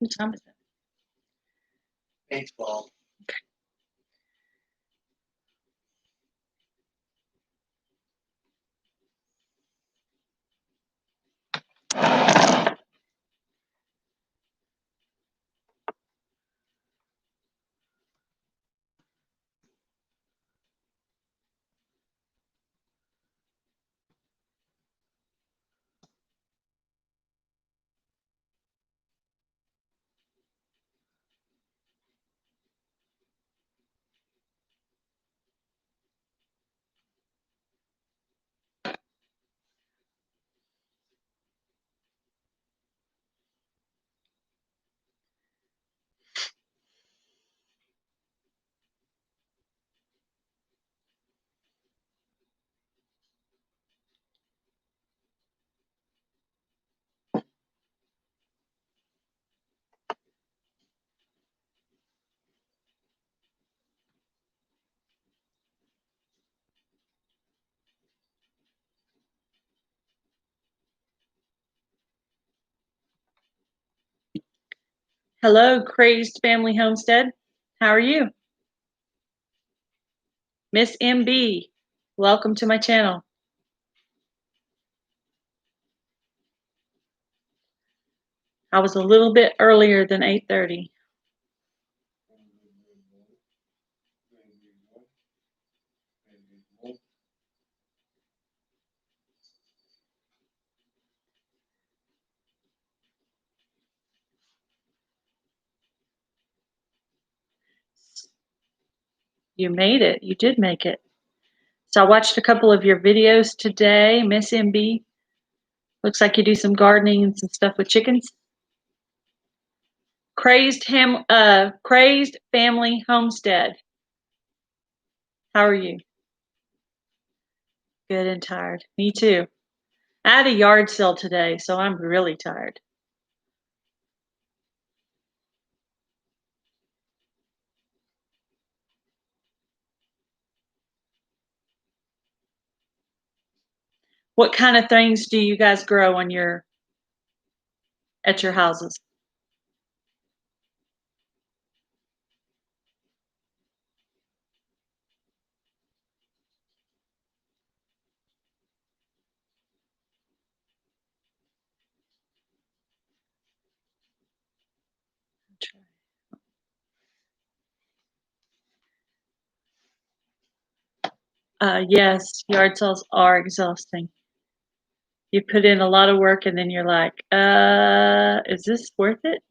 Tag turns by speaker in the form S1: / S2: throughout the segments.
S1: What time is it?
S2: Baseball.
S1: Hello, Crazed Family Homestead. How are you? Miss MB, welcome to my channel. I was a little bit earlier than 8:30. You made it. You did make it. So I watched a couple of your videos today, Miss MB. Looks like you do some gardening and some stuff with chickens. Crazed Family Homestead. How are you? Good and tired. Me too. I had a yard sale today, so I'm really tired. What kind of things do you guys grow at your houses? Yes, yard sales are exhausting. You put in a lot of work and then you're like, is this worth it?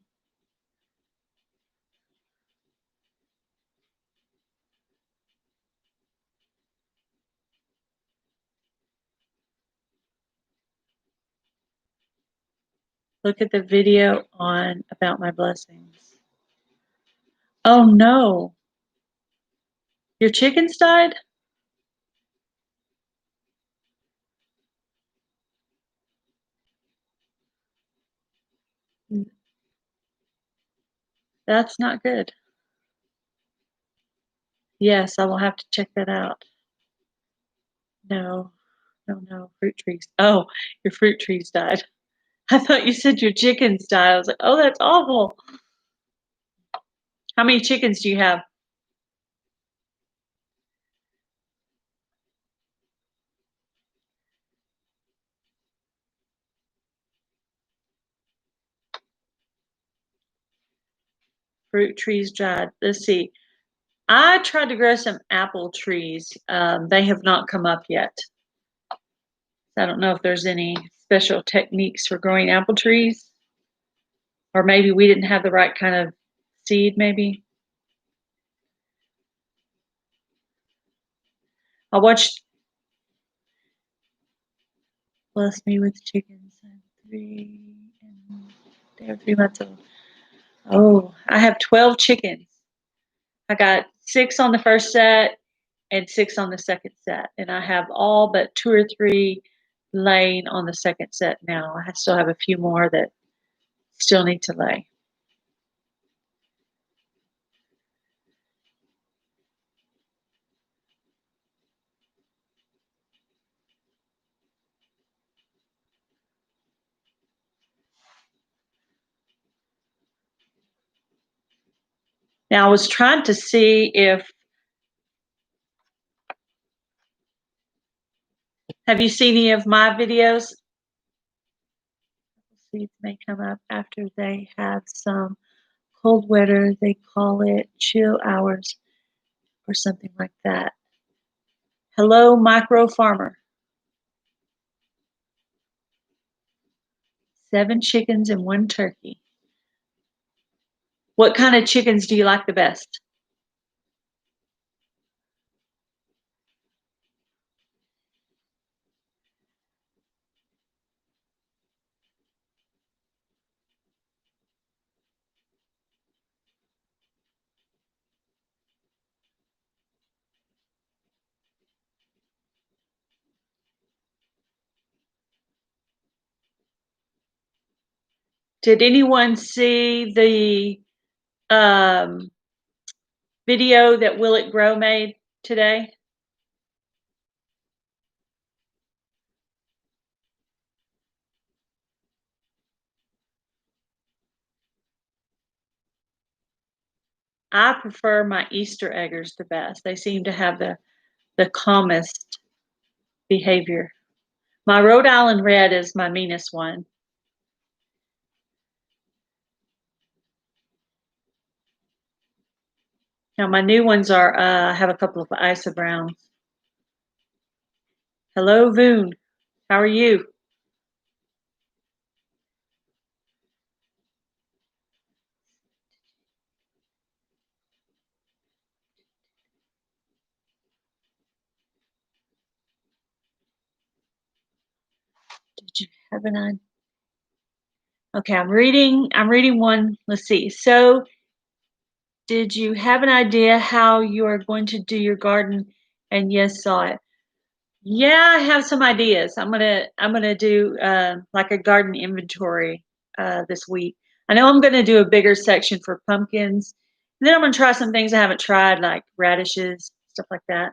S1: Look at the video on about my blessings. Oh no. Your chickens died? That's not good. Yes, I will have to check that out. No, no, fruit trees. Oh, your fruit trees died. I thought you said your chickens died. I was like, oh, that's awful. How many chickens do you have? Fruit trees died. Let's see. I tried to grow some apple trees. They have not come up yet. I don't know if there's any special techniques for growing apple trees, or maybe we didn't have the right kind of seed, maybe. I watched Bless Me with Chickens. They have 3 months old. Oh, I have 12 chickens. I got 6 on the first set and 6 on the second set. And I have all but 2 or 3 laying on the second set now. I still have a few more that still need to lay. Now I was trying to see if, have you seen any of my videos? Seeds may come up after they have some cold weather. They call it chill hours or something like that. Hello, micro farmer. 7 chickens and 1 turkey. What kind of chickens do you like the best? Did anyone see the video that Will It Grow made today? I prefer my Easter eggers the best. They seem to have the calmest behavior. My Rhode Island Red is my meanest one. Now my new ones are, I have a couple of Isa Browns. Hello, Voon. How are you? Did you have an idea? Okay, I'm reading one. Let's see. So, did you have an idea how you are going to do your garden? And yes, saw it. Yeah, I have some ideas. I'm gonna do like a garden inventory this week. I know I'm gonna do a bigger section for pumpkins. And then I'm gonna try some things I haven't tried, like radishes, stuff like that.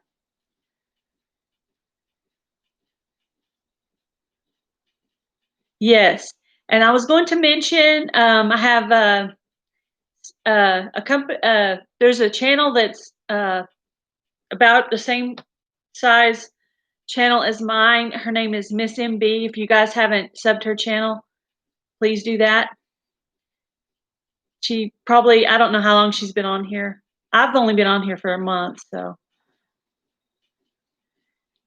S1: Yes, and I was going to mention I have a company. There's a channel that's about the same size channel as mine. Her name is Miss MB. If you guys haven't subbed her channel, please do that. She probably, I don't know how long she's been on here. I've only been on here for a month, so.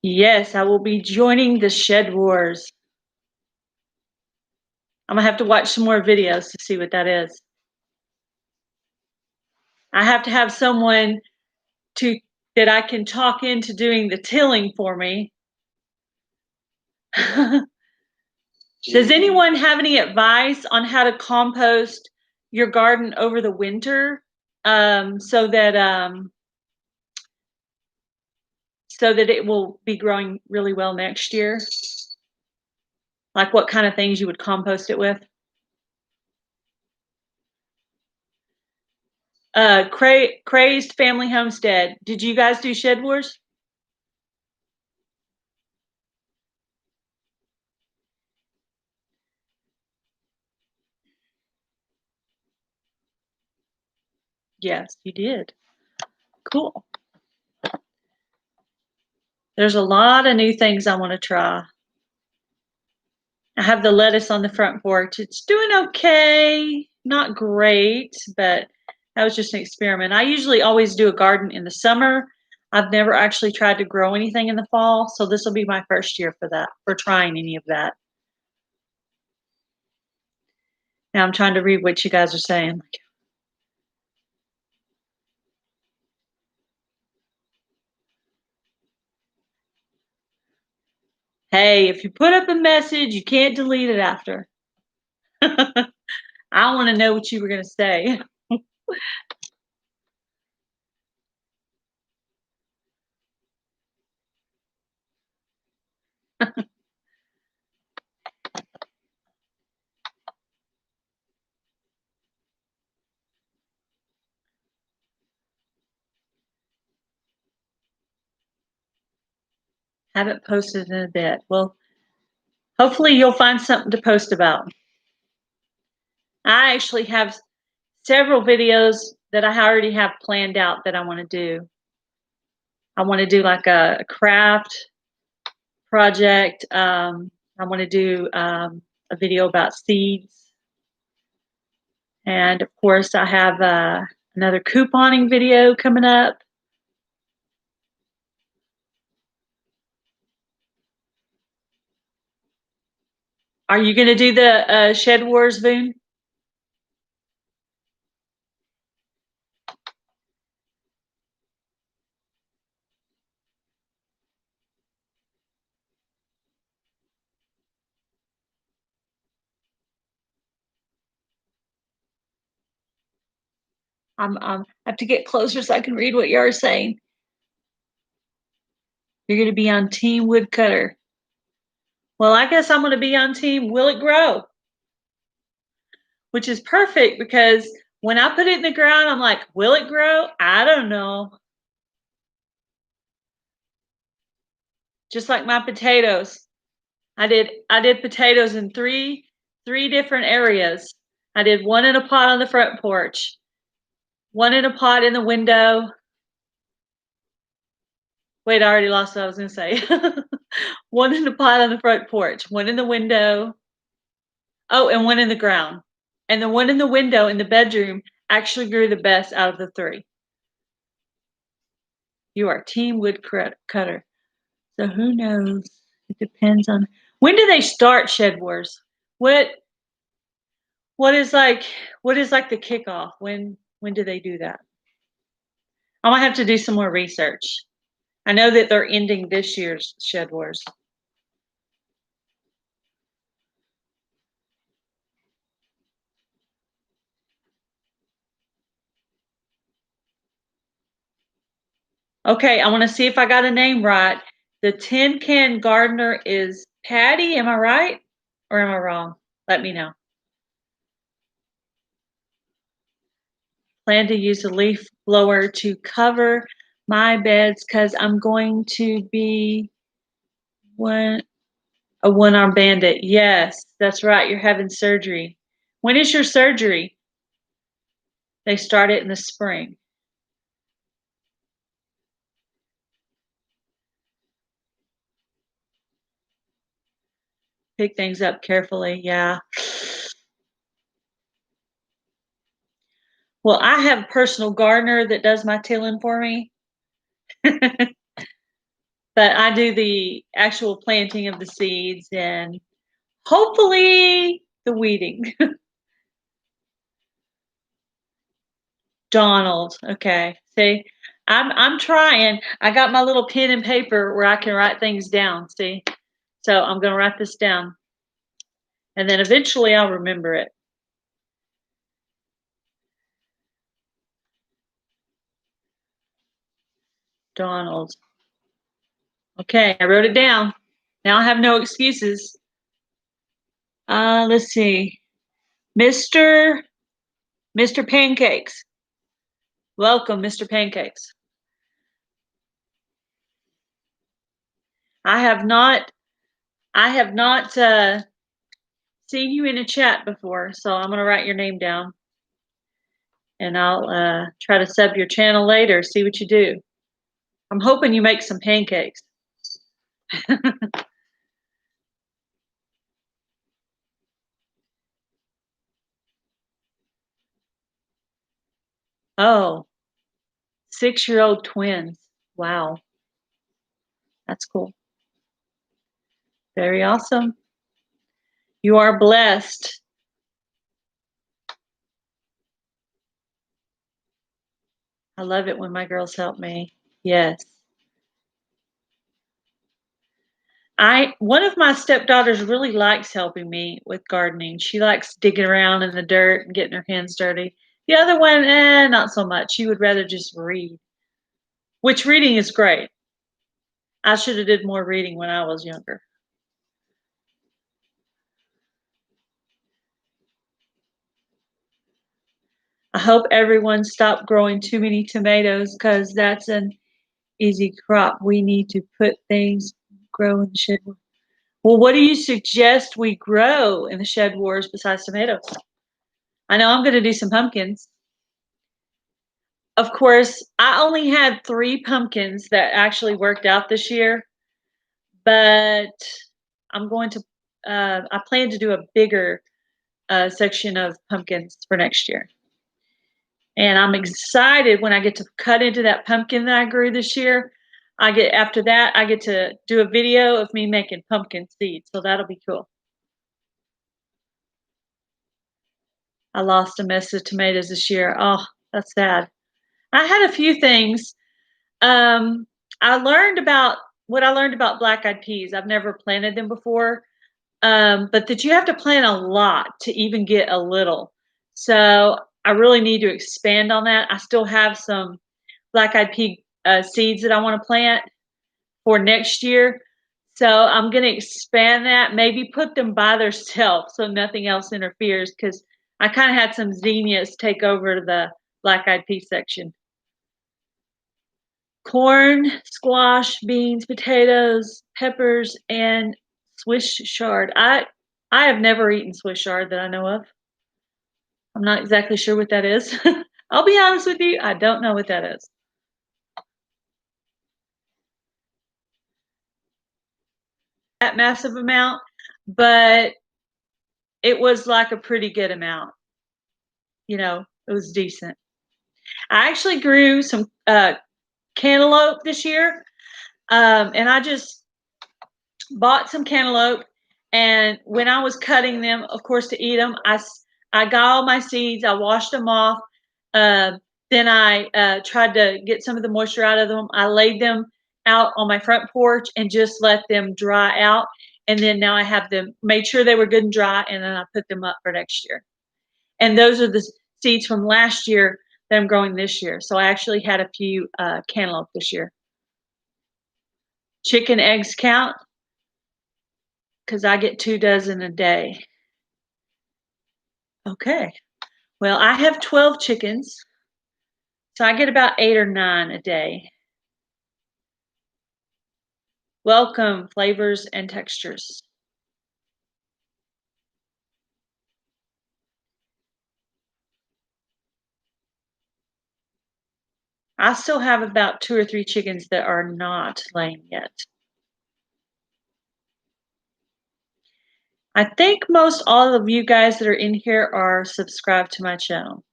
S1: Yes, I will be joining the Shed Wars. I'm gonna have to watch some more videos to see what that is. I have to have someone to that I can talk into doing the tilling for me. Does anyone have any advice on how to compost your garden over the winter so that it will be growing really well next year? Like what kind of things you would compost it with? Crazed Family Homestead. Did you guys do Shed Wars? Yes, you did. Cool. There's a lot of new things I want to try. I have the lettuce on the front porch. It's doing okay. Not great, but that was just an experiment. I usually always do a garden in the summer. I've never actually tried to grow anything in the fall, so this will be my first year for that, for trying any of that. Now I'm trying to read what you guys are saying. Hey, if you put up a message, you can't delete it after. I want to know what you were going to say. Haven't posted in a bit. Well, hopefully you'll find something to post about. I actually have several videos that I already have planned out that I want to do. I want to do like a craft project. I want to do a video about seeds. And of course, I have another couponing video coming up. Are you going to do the Shed Wars, Boone? I have to get closer so I can read what you're saying. You're going to be on Team Woodcutter. Well, I guess I'm going to be on Team Will It Grow? Which is perfect because when I put it in the ground, I'm like, will it grow? I don't know. Just like my potatoes. I did potatoes in three different areas. I did one in a pot on the front porch, one in a pot in the window. Wait, I already lost what I was going to say. One in a pot on the front porch, one in the window. Oh, and one in the ground. And the one in the window in the bedroom actually grew the best out of the three. You are Team Woodcutter. So who knows? It depends on when do they start Shed Wars? What is like the kickoff? When do they do that? I might have to do some more research. I know that they're ending this year's Shed Wars. Okay, I want to see if I got a name right. The Tin Can Gardener is Patty. Am I right? Or am I wrong? Let me know. Plan to use a leaf blower to cover my beds because I'm going to be a one-armed bandit. Yes, that's right. You're having surgery. When is your surgery? They start it in the spring. Pick things up carefully. Yeah. Well, I have a personal gardener that does my tilling for me. But I do the actual planting of the seeds and hopefully the weeding. Donald. Okay. See, I'm trying. I got my little pen and paper where I can write things down. See, so I'm going to write this down, and then eventually I'll remember it. Donald. Okay, I wrote it down. Now I have no excuses. Let's see, Mr. Pancakes. Welcome, Mr. Pancakes. I have not seen you in a chat before, so I'm gonna write your name down, and I'll try to sub your channel later. See what you do. I'm hoping you make some pancakes. Oh, 6-year-old twins. Wow, that's cool. Very awesome. You are blessed. I love it when my girls help me. Yes. One of my stepdaughters really likes helping me with gardening. She likes digging around in the dirt and getting her hands dirty. The other one, not so much. She would rather just read, which reading is great. I should have did more reading when I was younger. I hope everyone stopped growing too many tomatoes because that's an easy crop. We need to put things grow in the shed. Well, what do you suggest we grow in the Shed Wars besides tomatoes? I know I'm going to do some pumpkins. Of course, I only had 3 pumpkins that actually worked out this year, but I'm going to, I plan to do a bigger, section of pumpkins for next year. And I'm excited when I get to cut into that pumpkin that I grew this year. After that, I get to do a video of me making pumpkin seeds, so that'll be cool. I lost a mess of tomatoes this year. Oh, that's sad. I had a few things. Um, I learned about what I learned about black-eyed peas. I've never planted them before, but that you have to plant a lot to even get a little. So I really need to expand on that. I still have some black-eyed pea seeds that I want to plant for next year. So I'm going to expand that, maybe put them by themselves so nothing else interferes because I kind of had some zinnias take over the black-eyed pea section. Corn, squash, beans, potatoes, peppers, and Swiss chard. I have never eaten Swiss chard that I know of. I'm not exactly sure what that is. I'll be honest with you, I don't know what that is. That massive amount, but it was like a pretty good amount. You know, it was decent. I actually grew some cantaloupe this year, and I just bought some cantaloupe. And when I was cutting them, of course, to eat them, I got all my seeds, I washed them off. Uh, then I tried to get some of the moisture out of them. I laid them out on my front porch and just let them dry out. And then now I have them, made sure they were good and dry, and then I put them up for next year. And those are the seeds from last year that I'm growing this year. So I actually had a few cantaloupe this year. Chicken eggs count because I get 2 dozen a day. Okay. Well, I have 12 chickens, so I get about 8 or 9 a day. Welcome, flavors and textures. I still have about 2 or 3 chickens that are not laying yet. I think most all of you guys that are in here are subscribed to my channel.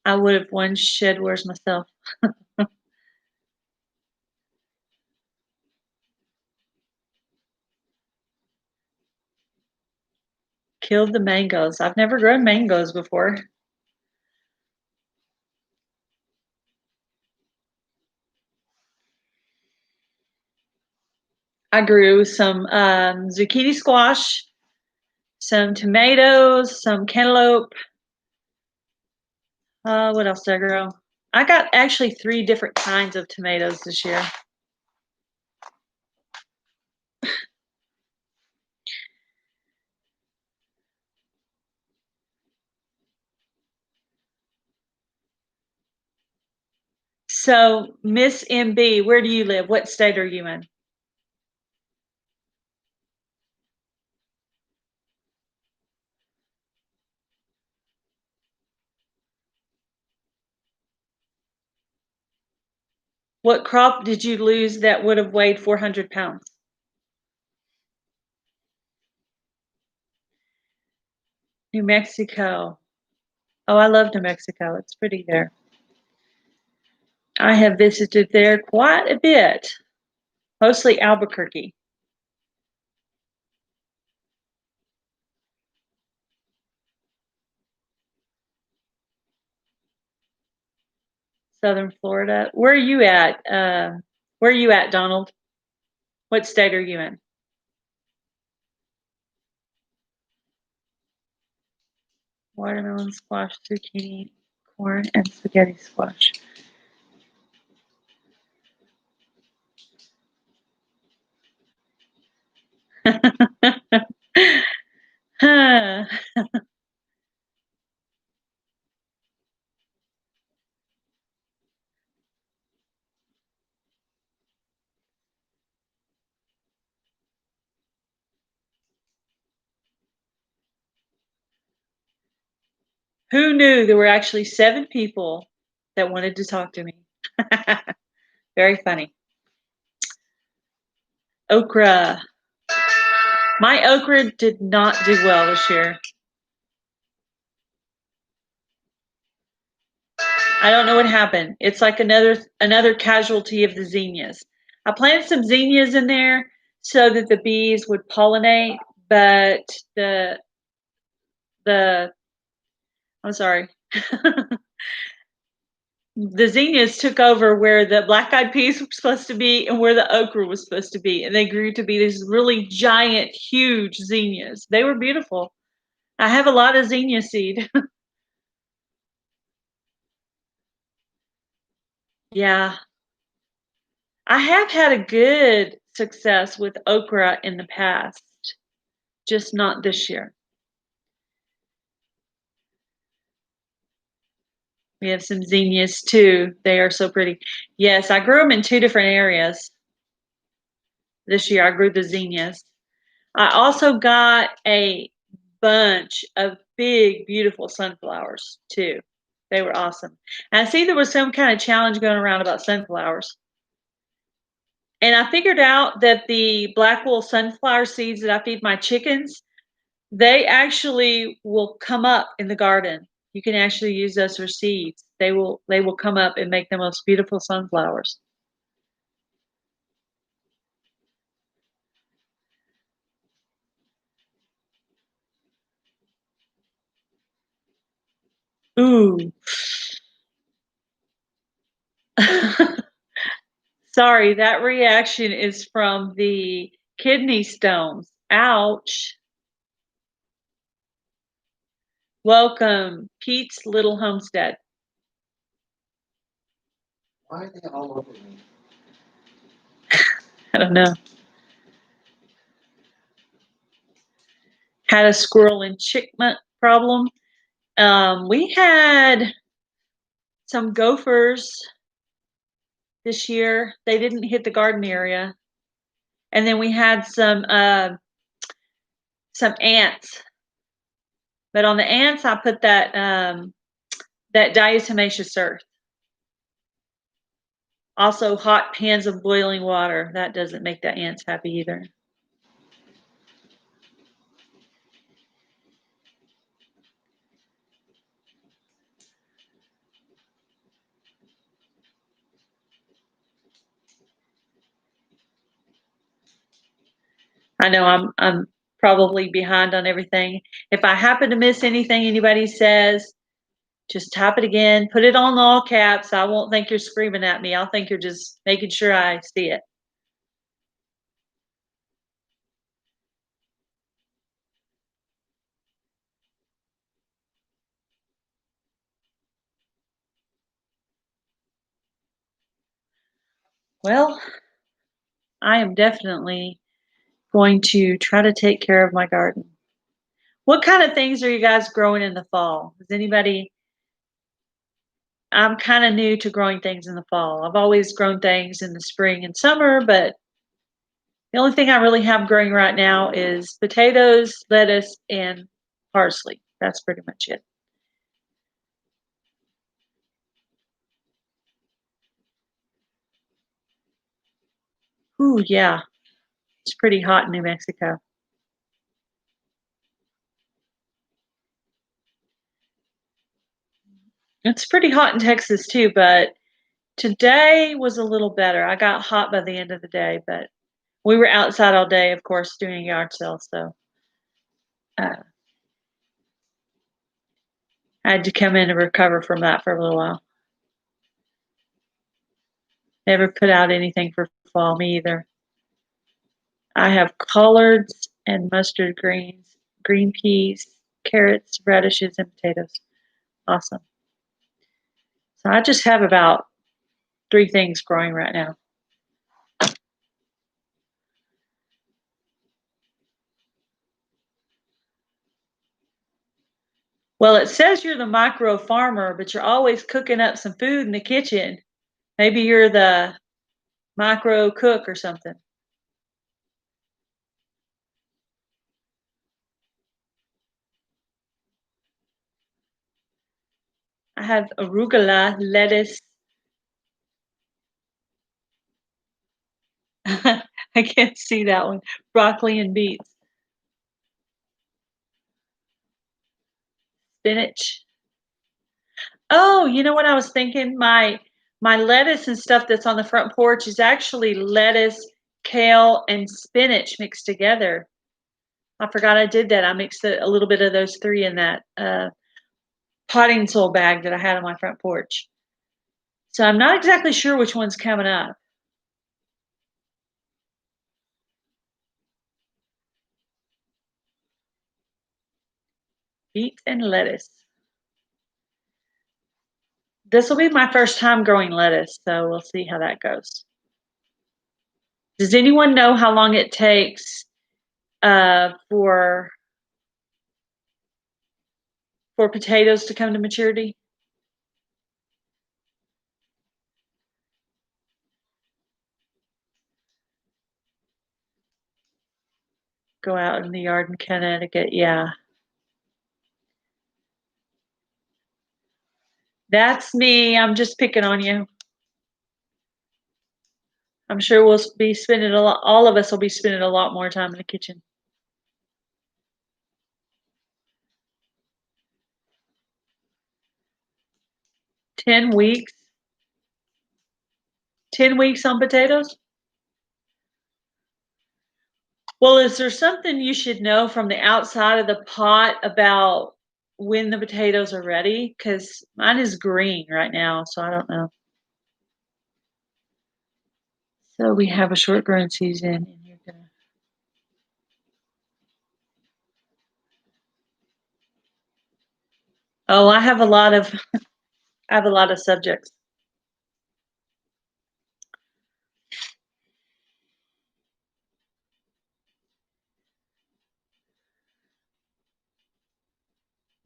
S1: I would have won Shed Wars myself. Killed the mangoes. I've never grown mangoes before. I grew some zucchini squash, some tomatoes, some cantaloupe. What else did I grow? I got actually 3 different kinds of tomatoes this year. So, Miss MB, where do you live? What state are you in? What crop did you lose that would have weighed 400 pounds? New Mexico. Oh, I love New Mexico. It's pretty there. I have visited there quite a bit, mostly Albuquerque. Southern Florida. Where are you at? Where are you at, Donald? What state are you in? Watermelon, squash, zucchini, corn, and spaghetti squash. Huh. Who knew there were actually 7 people that wanted to talk to me? Very funny. Okra. My okra did not do well this year. I don't know what happened. It's like another casualty of the zinnias. I planted some zinnias in there so that the bees would pollinate, but the I'm sorry. The zinnias took over where the black-eyed peas were supposed to be and where the okra was supposed to be, and they grew to be these really giant, huge zinnias. They were beautiful. I have a lot of zinnia seed. Yeah. I have had a good success with okra in the past, just not this year. We have some zinnias too. They are so pretty. Yes, I grew them in 2 different areas. This year I grew the zinnias. I also got a bunch of big, beautiful sunflowers too. They were awesome. And I see there was some kind of challenge going around about sunflowers. And I figured out that the black wool sunflower seeds that I feed my chickens, they actually will come up in the garden. You can actually use those for seeds. They will come up and make the most beautiful sunflowers. Ooh. Sorry, that reaction is from the kidney stones. Ouch. Welcome, Pete's Little Homestead.
S2: Why are they all over me?
S1: I don't know. Had a squirrel and chickmunk problem. We had some gophers this year. They didn't hit the garden area. And then we had some ants. But on the ants, I put that diatomaceous earth. Also, hot pans of boiling water. That doesn't make the ants happy either. I know I'm probably behind on everything. If I happen to miss anything anybody says, just type it again, put it on all caps. I won't think you're screaming at me. I'll think you're just making sure I see it. Well, I am definitely going to try to take care of my garden. What kind of things are you guys growing in the fall? Is anybody I'm kind of new to growing things in the fall. I've always grown things in the spring and summer, but the only thing I really have growing right now is potatoes, lettuce, and parsley. That's pretty much it. Ooh, yeah. It's pretty hot in New Mexico. It's pretty hot in Texas too, but today was a little better. I got hot by the end of the day, but we were outside all day, of course, doing a yard sale, so uh, I had to come in and recover from that for a little while. Never put out anything for fall, me either. I have collards and mustard greens, green peas, carrots, radishes, and potatoes. Awesome. So I just have about 3 things growing right now. Well, it says you're the micro farmer, but you're always cooking up some food in the kitchen. Maybe you're the micro cook or something. I have arugula, lettuce. I can't see that one. Broccoli and beets. Spinach. Oh, you know what I was thinking? My lettuce and stuff that's on the front porch is actually lettuce, kale, and spinach mixed together. I forgot I did that. I mixed a little bit of those three in that potting soil bag that I had on my front porch. So I'm not exactly sure which one's coming up. Beets and lettuce. This will be my first time growing lettuce, so we'll see how that goes. Does anyone know how long it takes for potatoes to come to maturity? Go out in the yard in Connecticut, yeah. That's me. I'm just picking on you. I'm sure we'll be spending a lot. All of us will be spending a lot more time in the kitchen. 10 weeks. 10 weeks on potatoes. Well, is there something you should know from the outside of the pot about when the potatoes are ready? Because mine is green right now, so I don't know. So we have a short growing season, and you're gonna. Oh, I have a lot of. I have a lot of subjects.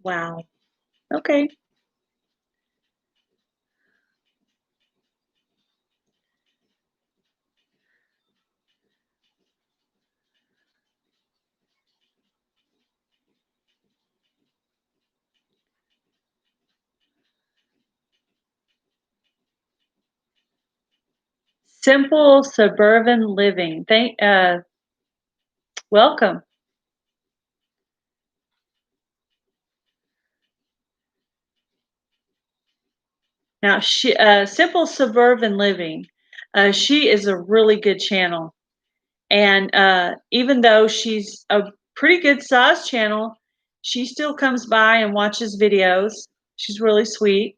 S1: Wow. Okay. Simple suburban living. Welcome. Now, Simple Suburban Living, she is a really good channel. And even though she's a pretty good sized channel, she still comes by and watches videos. She's really sweet.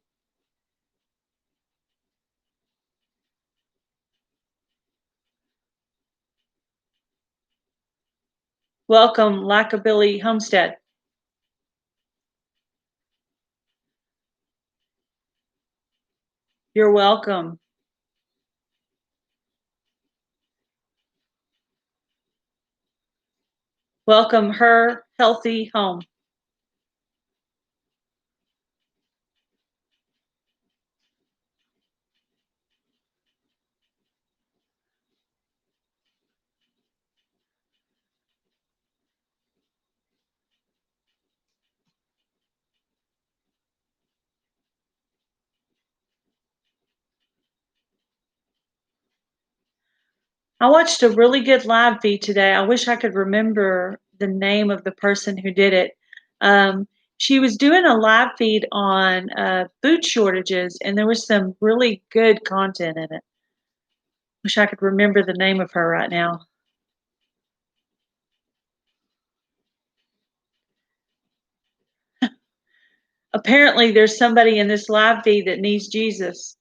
S1: Welcome, Lackabilly Homestead. You're welcome. Welcome, Her Healthy Home. I watched a really good live feed today. I wish I could remember the name of the person who did it. Um, she was doing a live feed on food shortages, and there was some really good content in it. Wish I could remember the name of her right now. Apparently, there's somebody in this live feed that needs Jesus.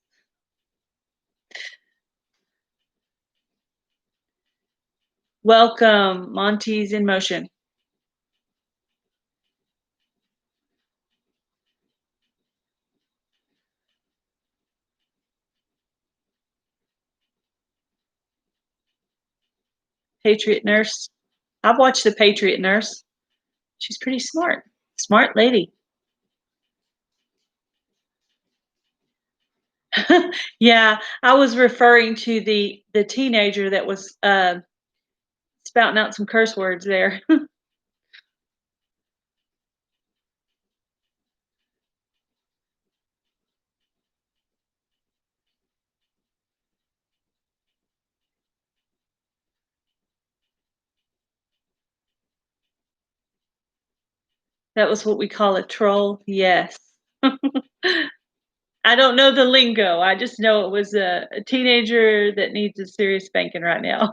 S1: Welcome, Monty's in Motion. Patriot Nurse. I've watched The Patriot Nurse. She's pretty smart. Smart lady. Yeah, I was referring to the teenager that was spouting out some curse words there. That was what we call a troll? Yes. I don't know the lingo. I just know it was a teenager that needs a serious spanking right now.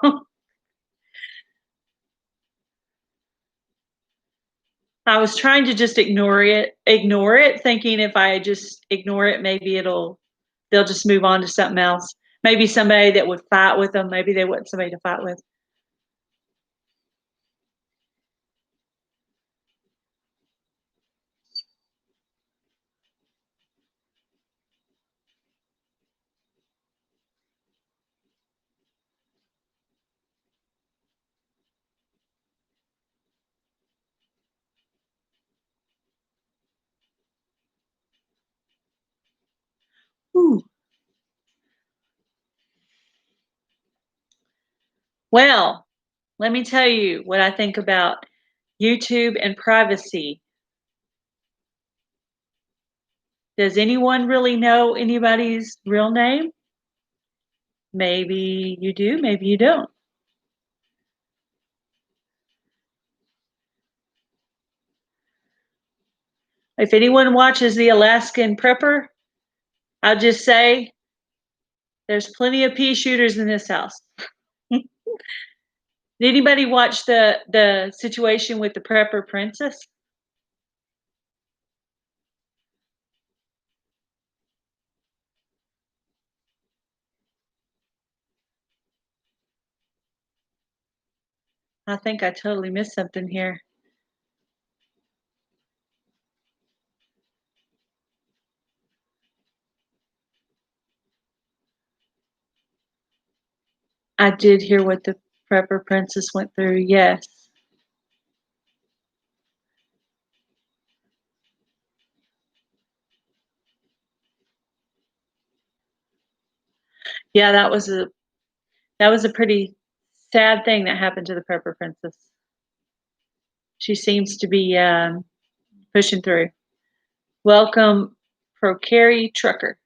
S1: I was trying to just ignore it, thinking if I just ignore it, maybe they'll just move on to something else. Maybe somebody that would fight with them. Maybe they want somebody to fight with. Ooh. Well, let me tell you what I think about YouTube and privacy. Does anyone really know anybody's real name? Maybe you do, maybe you don't. If anyone watches The Alaskan Prepper, I'll just say there's plenty of pea shooters in this house. Did anybody watch the situation with the prepper princess? I think I totally missed something here. I did hear what the prepper princess went through, yes. Yeah, that was a pretty sad thing that happened to the prepper princess. She seems to be pushing through. Welcome, Procari Trucker.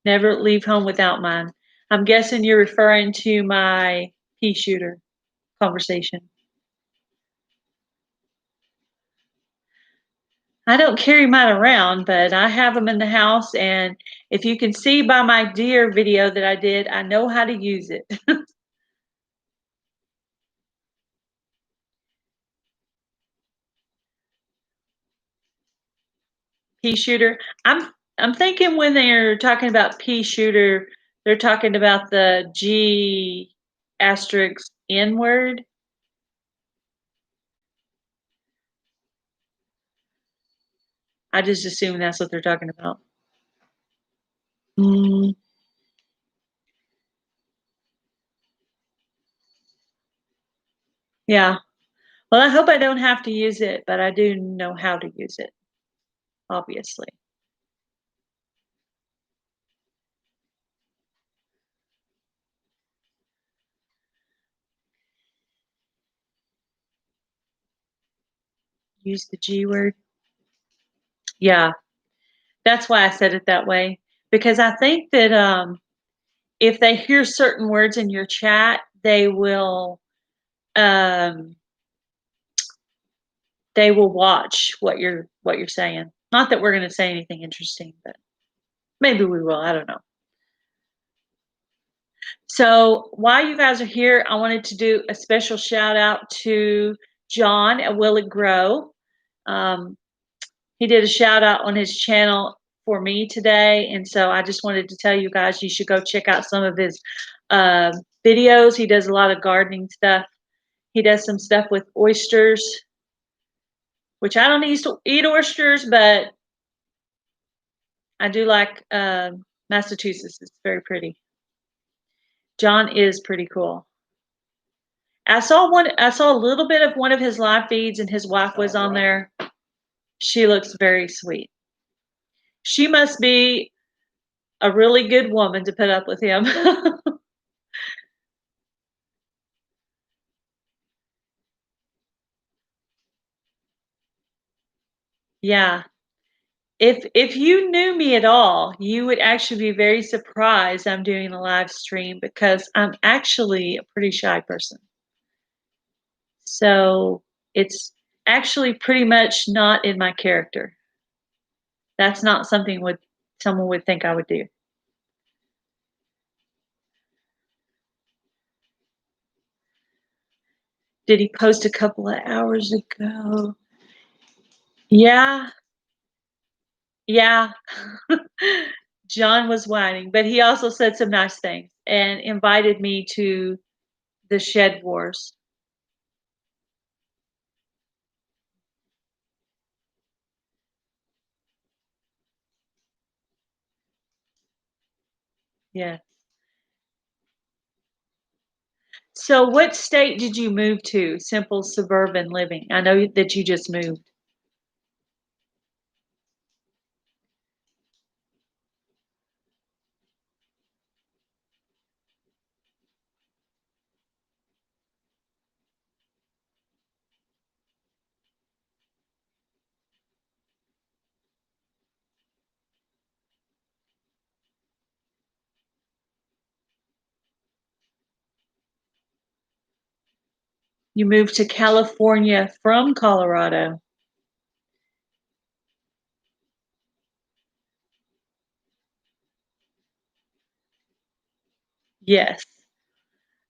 S1: Never leave home without mine. I'm guessing you're referring to my pea shooter conversation. I don't carry mine around, but I have them in the house, and if you can see by my deer video that I did, I know how to use it. Pea shooter. I'm thinking when they're talking about pea shooter, they're talking about the G asterisk N word. I just assume that's what they're talking about. Mm, yeah. Well, I hope I don't have to use it, but I do know how to use it, obviously. Use the G word. Yeah, that's why I said it that way. Because I think that if they hear certain words in your chat, um, they will watch what you're saying. Not that we're going to say anything interesting, but maybe we will. I don't know. So while you guys are here, I wanted to do a special shout out to John at Will It Grow. Um, he did a shout out on his channel for me today, and so I just wanted to tell you guys you should go check out some of his uh, videos. He does a lot of gardening stuff. He does some stuff with oysters, which I don't eat oysters, but I do like Massachusetts. It's very pretty. John is pretty cool. I saw a little bit of one of his live feeds, and his wife was on there. She looks very sweet. She must be a really good woman to put up with him. Yeah. If you knew me at all, you would actually be very surprised I'm doing a live stream because I'm actually a pretty shy person. So it's actually pretty much not in my character. That's not something would someone would think I would do. Did he post a couple of hours ago? Yeah, yeah. John was whining, but he also said some nice things and invited me to the Shed Wars. Yeah. So what state did you move to? Simple suburban living. I know that you just moved. You moved to California from Colorado. Yes.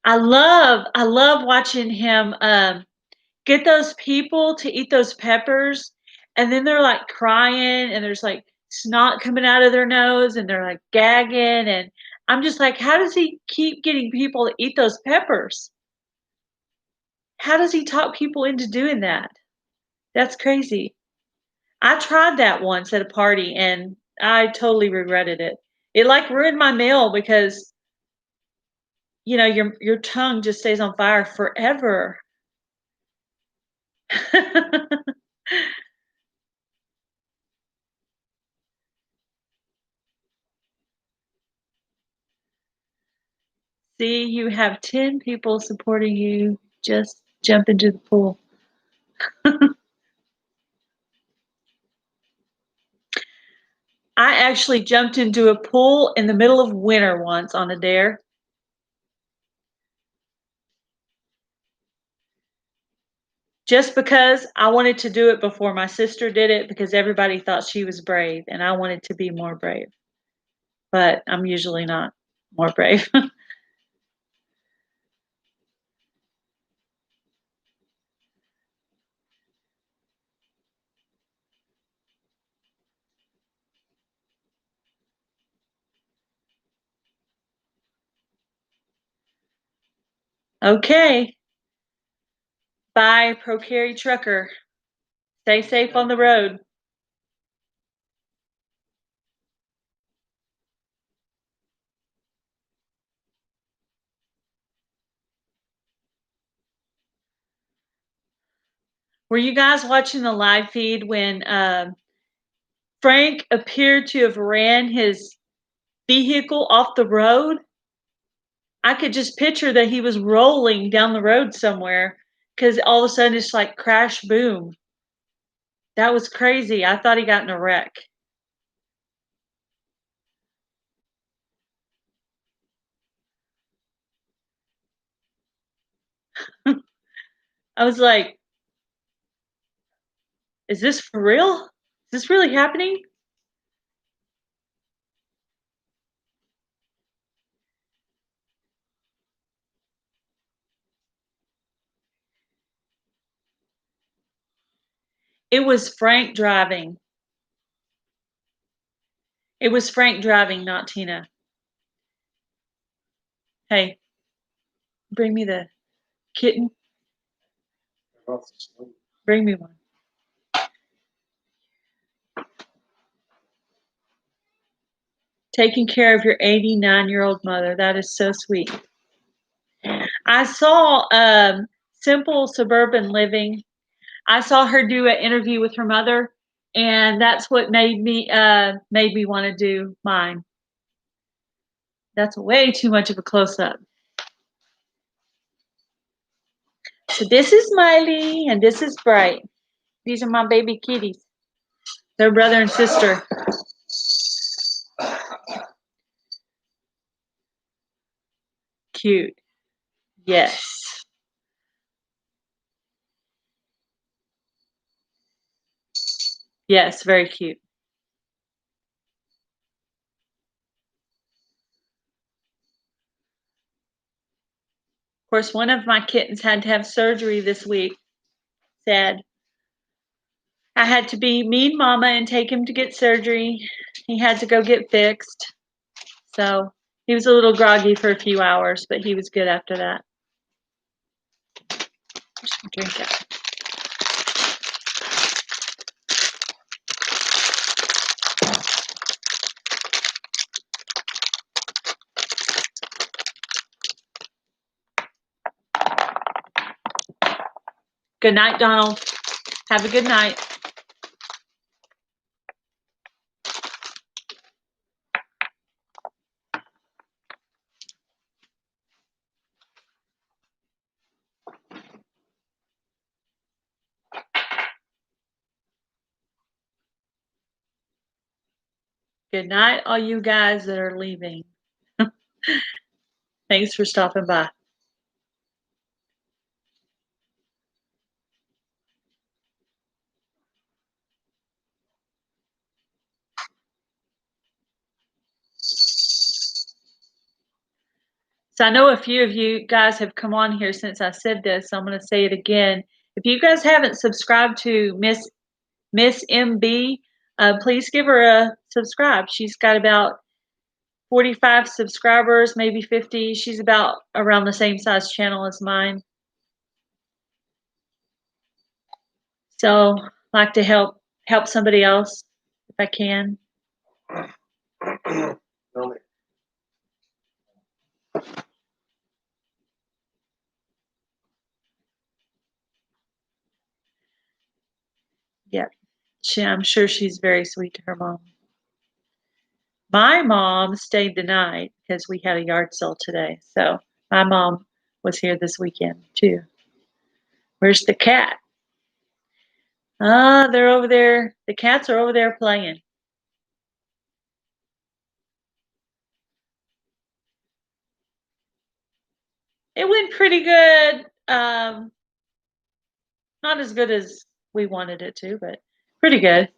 S1: I love watching him get those people to eat those peppers and then they're like crying and there's like snot coming out of their nose and they're like gagging and I'm just like, how does he keep getting people to eat those peppers? How does he talk people into doing that? That's crazy. I tried that once at a party and I totally regretted it. It like ruined my meal because your tongue just stays on fire forever. See, you have 10 people supporting you. Just jump into the pool. I actually jumped into a pool in the middle of winter once on a dare. Just because I wanted to do it before my sister did it because everybody thought she was brave and I wanted to be more brave. But I'm usually not more brave. Okay. Bye, Pro Carry Trucker. Stay safe on the road. Were you guys watching the live feed when Frank appeared to have ran his vehicle off the road? I could just picture that he was rolling down the road somewhere because all of a sudden it's like crash boom. That was crazy. I thought he got in a wreck. I was like, is this for real? Is this really happening? It was Frank driving. It was Frank driving, not Tina. Hey, bring me the kitten. Bring me one. Taking care of your 89-year-old mother. That is so sweet. I saw Simple Suburban Living. I saw her do an interview with her mother, and that's what made me want to do mine. That's way too much of a close up. So this is Miley, and this is Bright. These are my baby kitties. They're brother and sister. Cute. Yes. Yes, very cute. Of course, one of my kittens had to have surgery this week. Sad. I had to be mean mama and take him to get surgery. He had to go get fixed. So he was a little groggy for a few hours, but he was good after that. Drink it. Good night, Donald. Have a good night. Good night, all you guys that are leaving. Thanks for stopping by. So I know a few of you guys have come on here since I said this, so I'm going to say it again. If you guys haven't subscribed to Miss MB, please give her a subscribe. She's got about 45 subscribers, maybe 50. She's about around the same size channel as mine. So I like to help somebody else if I can. Yep. I'm sure she's very sweet to her mom. My mom stayed the night because we had a yard sale today. So my mom was here this weekend too. Where's the cat? Ah, they're over there. The cats are over there playing. It went pretty good. Not as good as we wanted it to, but pretty good.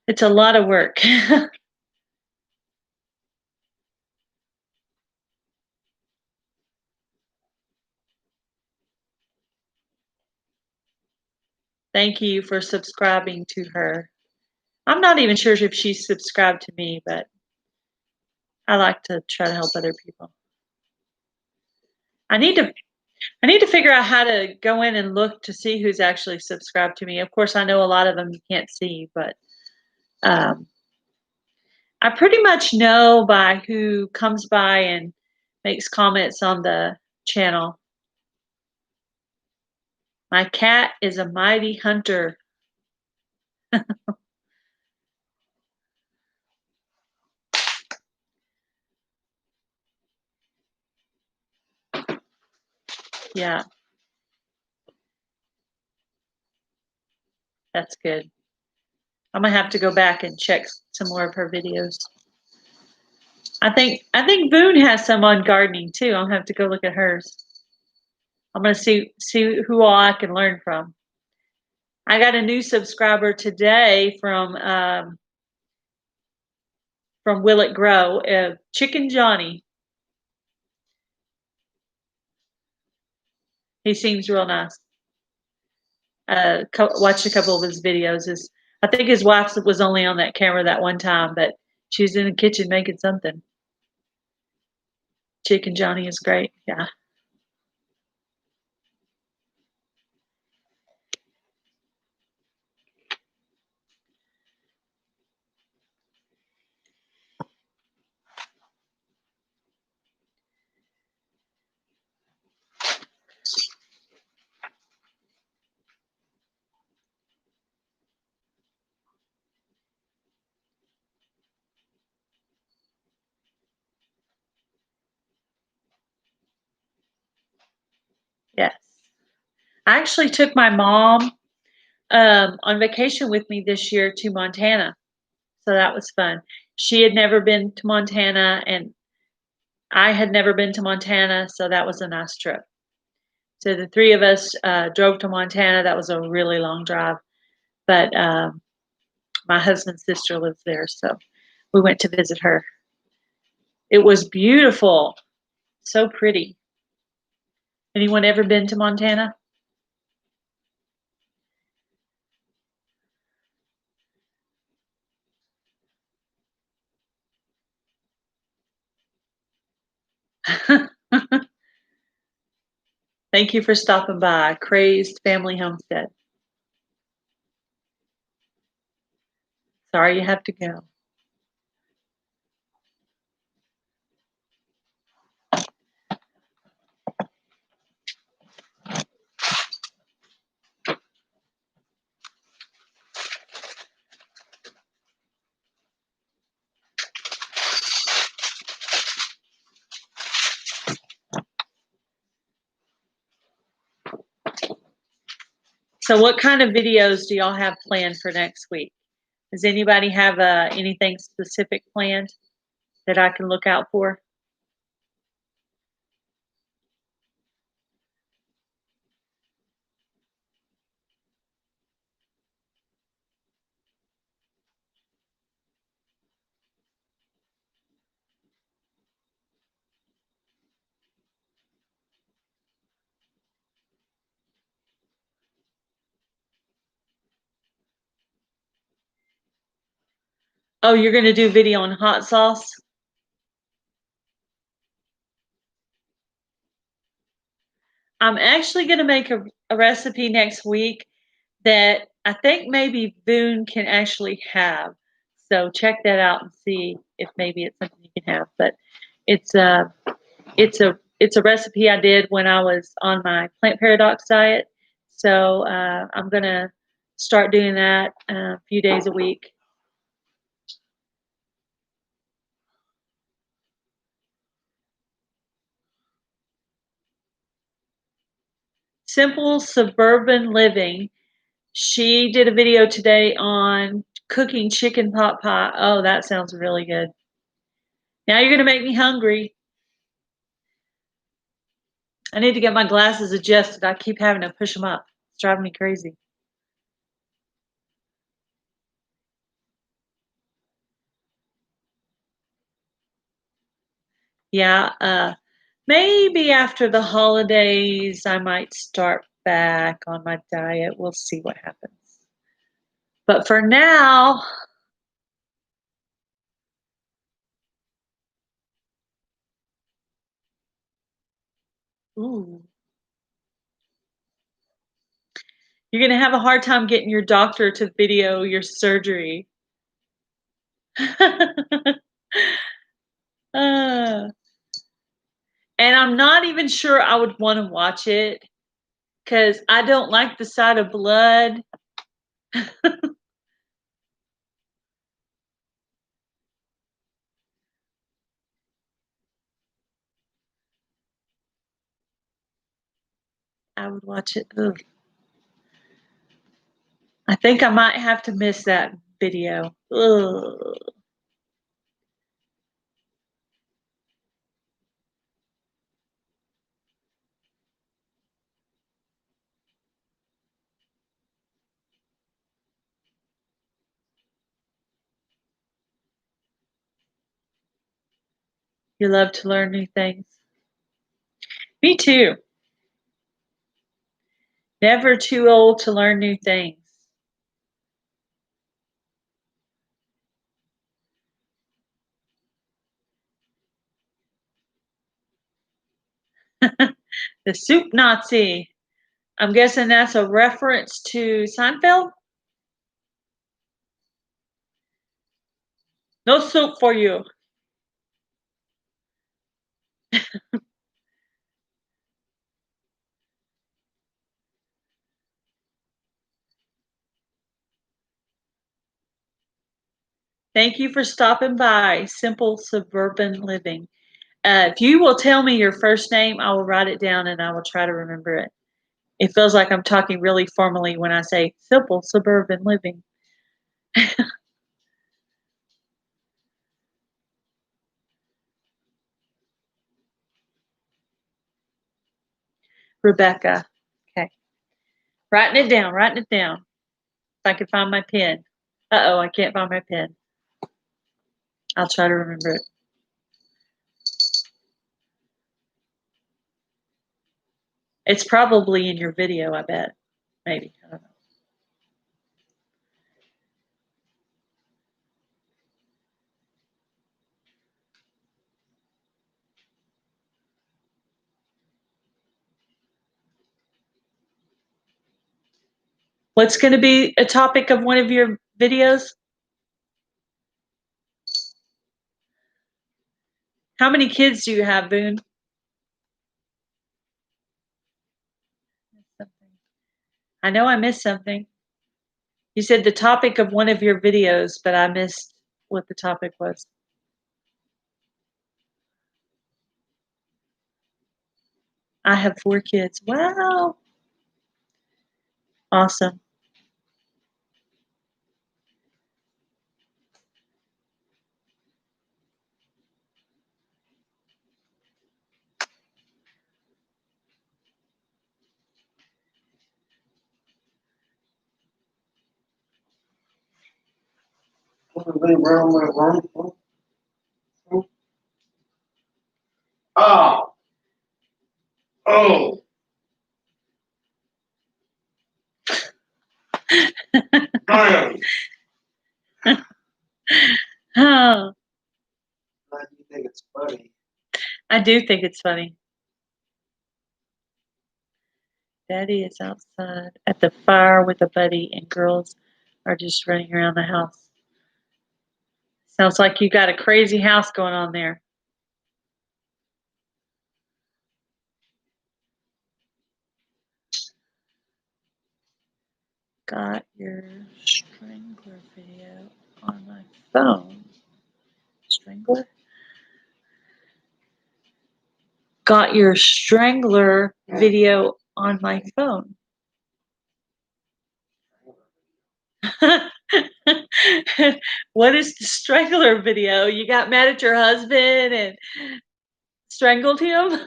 S1: It's a lot of work. Thank you for subscribing to her. I'm not even sure if she's subscribed to me, but I like to try to help other people. I need to figure out how to go in and look to see who's actually subscribed to me. Of course, I know a lot of them you can't see, but I pretty much know by who comes by and makes comments on the channel. My cat is a mighty hunter. Yeah, that's good. I'm gonna have to go back and check some more of her videos. I think Boone has some on gardening too. I'll have to go look at hers. I'm gonna see who all I can learn from. I got a new subscriber today from Will It Grow, Chicken Johnny. He seems real nice. Watched a couple of his videos. I think his wife was only on that camera that one time, but she was in the kitchen making something. Chicken Johnny is great. Yeah. Yes. I actually took my mom on vacation with me this year to Montana. So that was fun. She had never been to Montana, and I had never been to Montana, so that was a nice trip. So the three of us drove to Montana. That was a really long drive, but my husband's sister lives there, so we went to visit her. It was beautiful, so pretty. Anyone ever been to Montana? Thank you for stopping by. Crazed Family Homestead. Sorry you have to go. So what kind of videos do y'all have planned for next week? Does anybody have anything specific planned that I can look out for? Oh, you're going to do video on hot sauce? I'm actually going to make a recipe next week that I think maybe Boone can actually have. So check that out and see if maybe it's something you can have. But it's it's a recipe I did when I was on my plant paradox diet. So I'm gonna start doing that a few days a week. Simple Suburban Living. She did a video today on cooking chicken pot pie. Oh, that sounds really good. Now you're gonna make me hungry. I need to get my glasses adjusted. I keep having to push them up. It's driving me crazy. Yeah, maybe after the holidays, I might start back on my diet. We'll see what happens. But for now, ooh, you're going to have a hard time getting your doctor to video your surgery. Uh, and I'm not even sure I would want to watch it because I don't like the sight of blood. I would watch it. Ugh. I think I might have to miss that video. Ugh. You love to learn new things. Me too. Never too old to learn new things. The soup Nazi. I'm guessing that's a reference to Seinfeld. No soup for you. Thank you for stopping by. Simple Suburban Living. If you will tell me your first name, I will write it down and I will try to remember it. It feels like I'm talking really formally when I say simple suburban living. Rebecca. Okay. Writing it down, writing it down. If I can find my pen. Uh-oh, I can't find my pen. I'll try to remember it. It's probably in your video, I bet. Maybe. I don't know. What's going to be a topic of one of your videos? How many kids do you have, Boone? I know I missed something. You said the topic of one of your videos, but I missed what the topic was. I have 4 kids. Wow. Awesome.
S2: Everything around my room. Oh. Oh. Brian.
S1: Oh,
S2: Glad you think it's funny.
S1: I do think it's funny. Daddy is outside at the fire with a buddy, and girls are just running around the house. Sounds like you got a crazy house going on there. Got your strangler video on my phone. Strangler? Got your strangler video on my phone. What is the strangler video? You got mad at your husband and strangled him?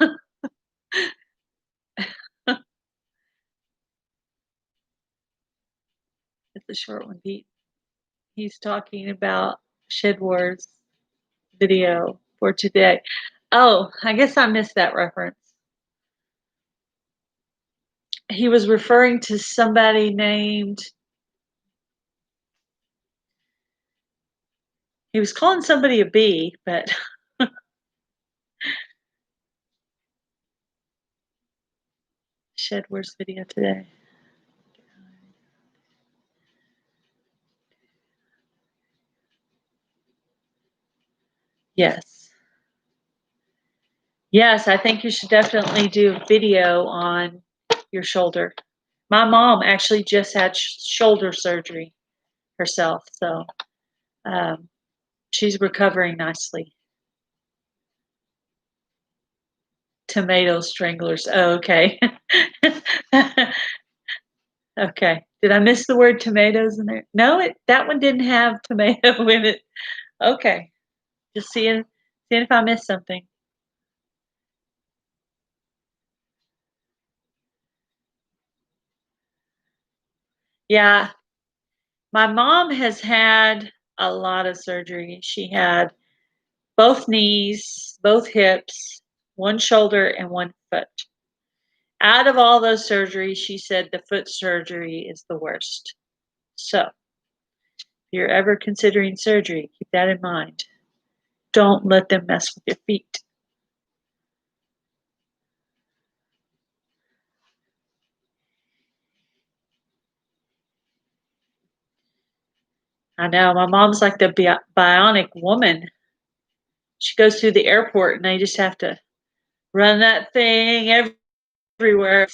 S1: It's a short one, Pete. He's talking about Shed Wars video for today. Oh, I guess I missed that reference. He was referring to somebody named, he was calling somebody a bee, but Shed Wars video today. Yes. Yes, I think you should definitely do a video on your shoulder. My mom actually just had shoulder surgery herself, so she's recovering nicely. Tomato stranglers. Oh, okay. Okay. Did I miss the word tomatoes in there? No, that one didn't have tomato in it. Okay. Just seeing if I missed something. Yeah. My mom has had a lot of surgery. She had both knees, both hips, one shoulder, and one foot. Out of all those surgeries, she said the foot surgery is the worst. So, if you're ever considering surgery, keep that in mind. Don't let them mess with your feet. I know, my mom's like the bionic woman. She goes through the airport and they just have to run that thing everywhere.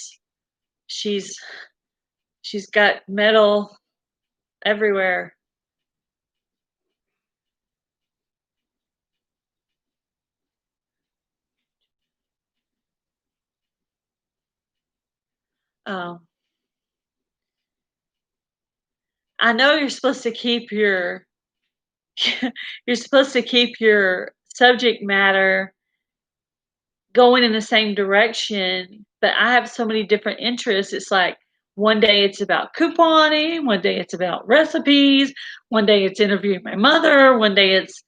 S1: She's got metal everywhere. Oh. I know you're supposed to keep your you're supposed to keep your subject matter going in the same direction, but I have so many different interests. It's like one day it's about couponing, one day it's about recipes, one day it's interviewing my mother, one day it's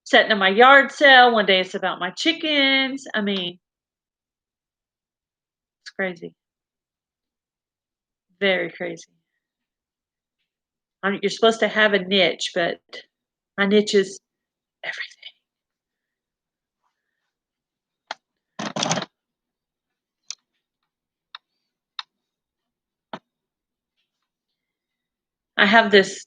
S1: setting up my yard sale, one day it's about my chickens. I mean, it's crazy. Very crazy. You're supposed to have a niche, but my niche is everything. I have this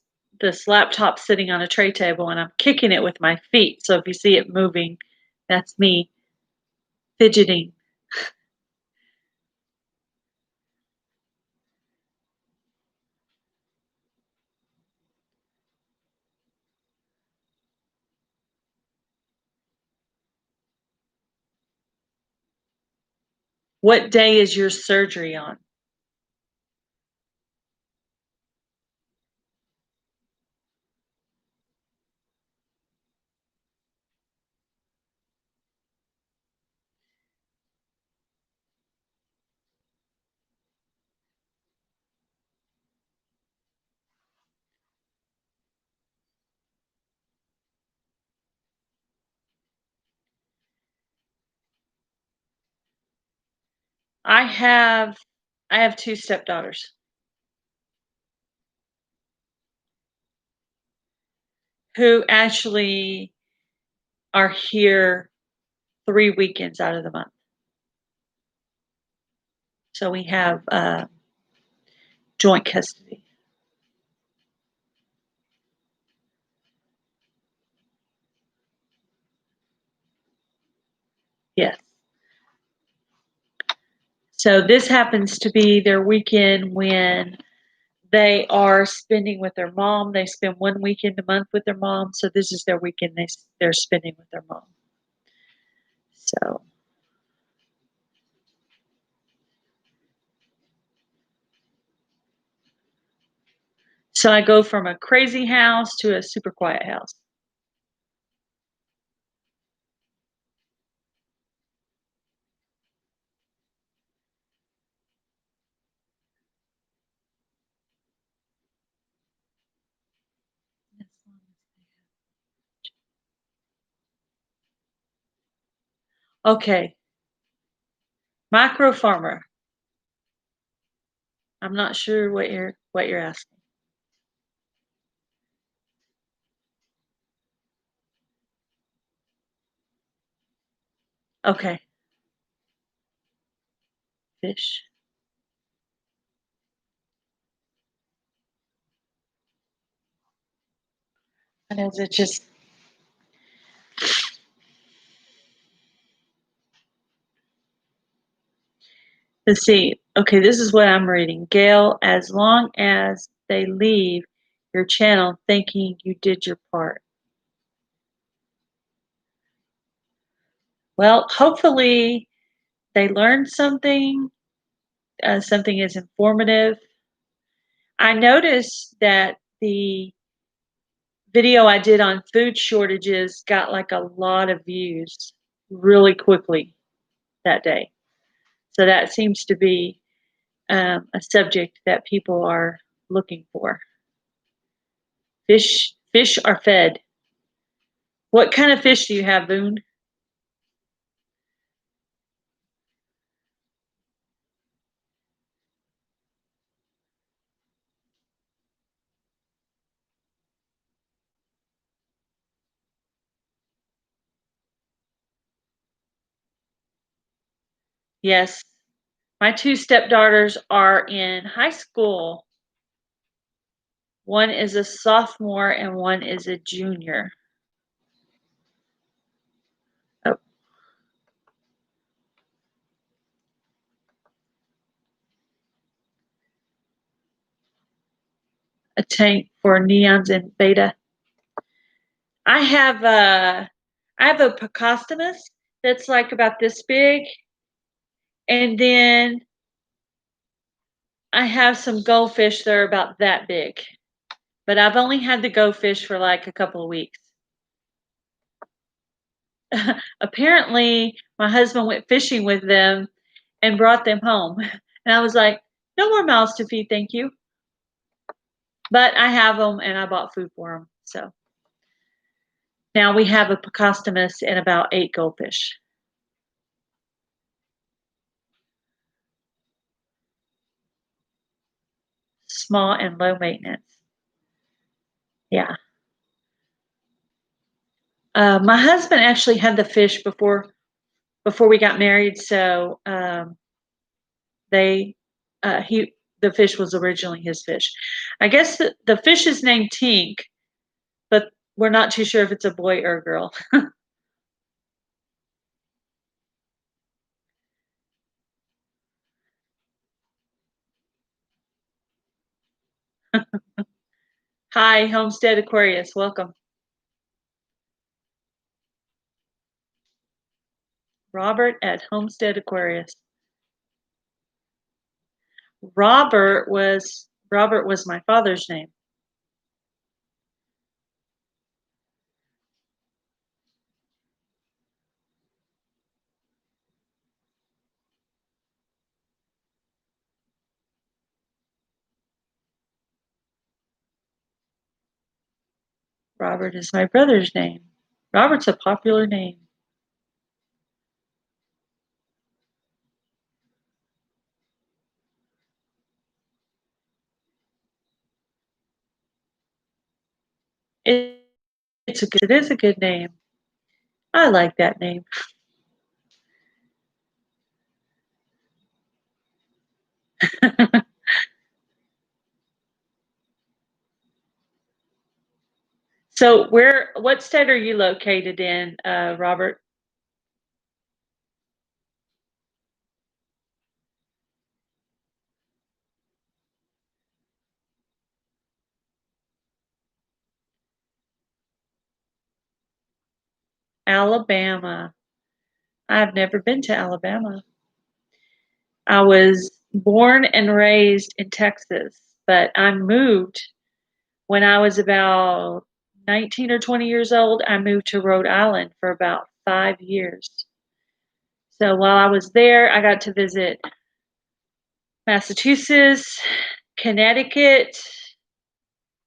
S1: laptop sitting on a tray table and I'm kicking it with my feet. So if you see it moving, that's me fidgeting. What day is your surgery on? I have I have two stepdaughters who actually are here 3 weekends out of the month. So we have joint custody. Yes. So this happens to be their weekend when they are spending with their mom. They spend 1 weekend a month with their mom. So this is their weekend they're spending with their mom. So so I go from a crazy house to a super quiet house. Okay, micro farmer. I'm not sure what you're asking. Okay, fish. And is it just let's see. Okay, this is what I'm reading. Gail, as long as they leave your channel thinking you did your part. Well, hopefully they learned something. Something is informative. I noticed that the video I did on food shortages got like a lot of views really quickly that day. So that seems to be a subject that people are looking for. Fish are fed. What kind of fish do you have, Boone? Yes, my two stepdaughters are in high school. One is a sophomore and one is a junior. Oh, a tank for neons and beta. I have a Pocostomus that's like about this big, and then I have some goldfish that are about that big, but I've only had the goldfish for like a couple of weeks. Apparently, my husband went fishing with them and brought them home. And I was like, no more mouths to feed, thank you. But I have them and I bought food for them. So now we have a Picostomus and about 8 goldfish. Small and low maintenance. Yeah. My husband actually had the fish before we got married, so they he the fish was originally his fish. I guess the fish is named Tink, but we're not too sure if it's a boy or a girl. Hi, Homestead Aquarius, welcome. Robert at Homestead Aquarius. Robert was my father's name. Robert is my brother's name. Robert's a popular name. It, it is a good name. I like that name. So what state are you located in, Robert? Alabama. I've never been to Alabama. I was born and raised in Texas, but I moved when I was about 19 or 20 years old. I moved to Rhode Island for about 5 years. So while I was there, I got to visit Massachusetts, Connecticut,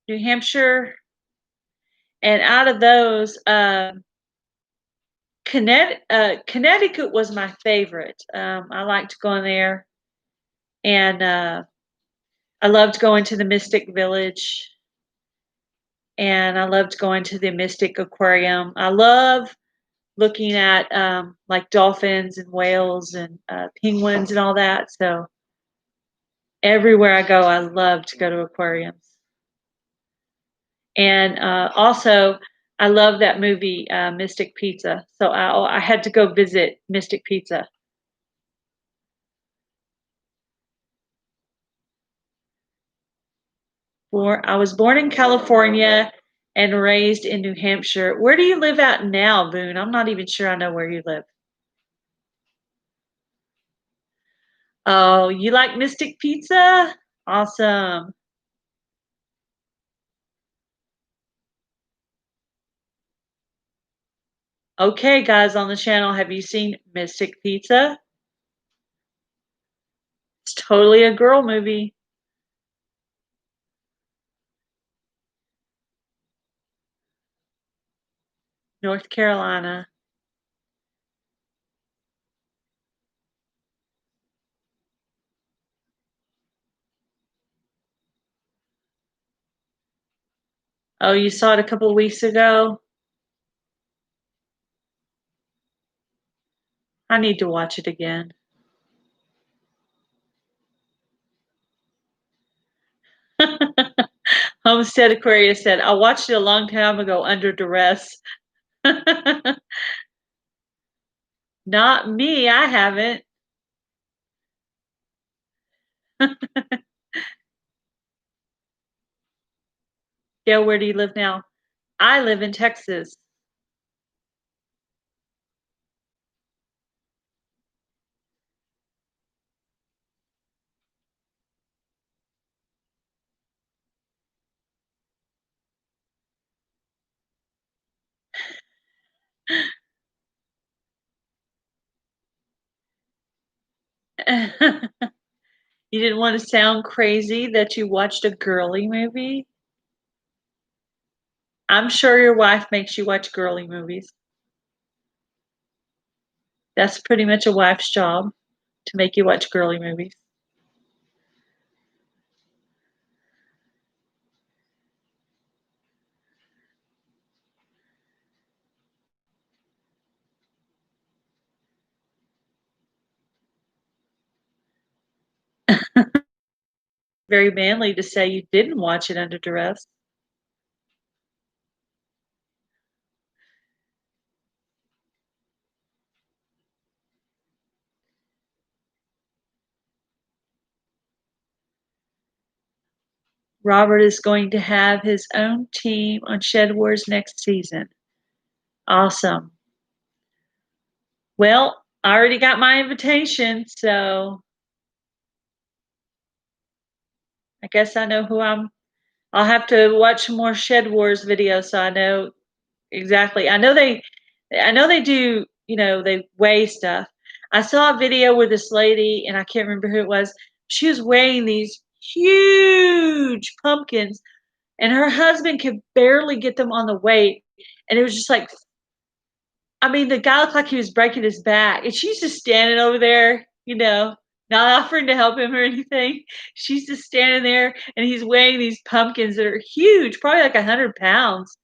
S1: New Hampshire, and out of those, Connecticut was my favorite. I liked going there, and I loved going to the Mystic Village, and I loved going to the Mystic Aquarium. I love looking at like dolphins and whales and penguins and all that. So everywhere I go, I love to go to aquariums. And also, I love that movie, Mystic Pizza. So I had to go visit Mystic Pizza. I was born in California and raised in New Hampshire. Where do you live at now, Boone? I'm not even sure I know where you live. Oh, you like Mystic Pizza? Awesome. Okay, guys on the channel, have you seen Mystic Pizza? It's totally a girl movie. North Carolina. Oh, you saw it a couple of weeks ago? I need to watch it again. Homestead Aquarius said, I watched it a long time ago under duress. Not me, I haven't. Yeah, where do you live now? I live in Texas. You didn't want to sound crazy that you watched a girly movie? I'm sure your wife makes you watch girly movies. That's pretty much a wife's job, to make you watch girly movies. Very manly to say you didn't watch it under duress. Robert is going to have his own team on Shed Wars next season. Awesome. Well, I already got my invitation, so I guess I know who I'll have to watch more Shed Wars videos so I know exactly. I know they do, they weigh stuff. I saw a video with this lady and I can't remember who it was. She was weighing these huge pumpkins and her husband could barely get them on the weight. And it was just like, I mean, the guy looked like he was breaking his back. And she's just standing over there, not offering to help him or anything. She's just standing there and he's weighing these pumpkins that are huge, probably like 100 pounds.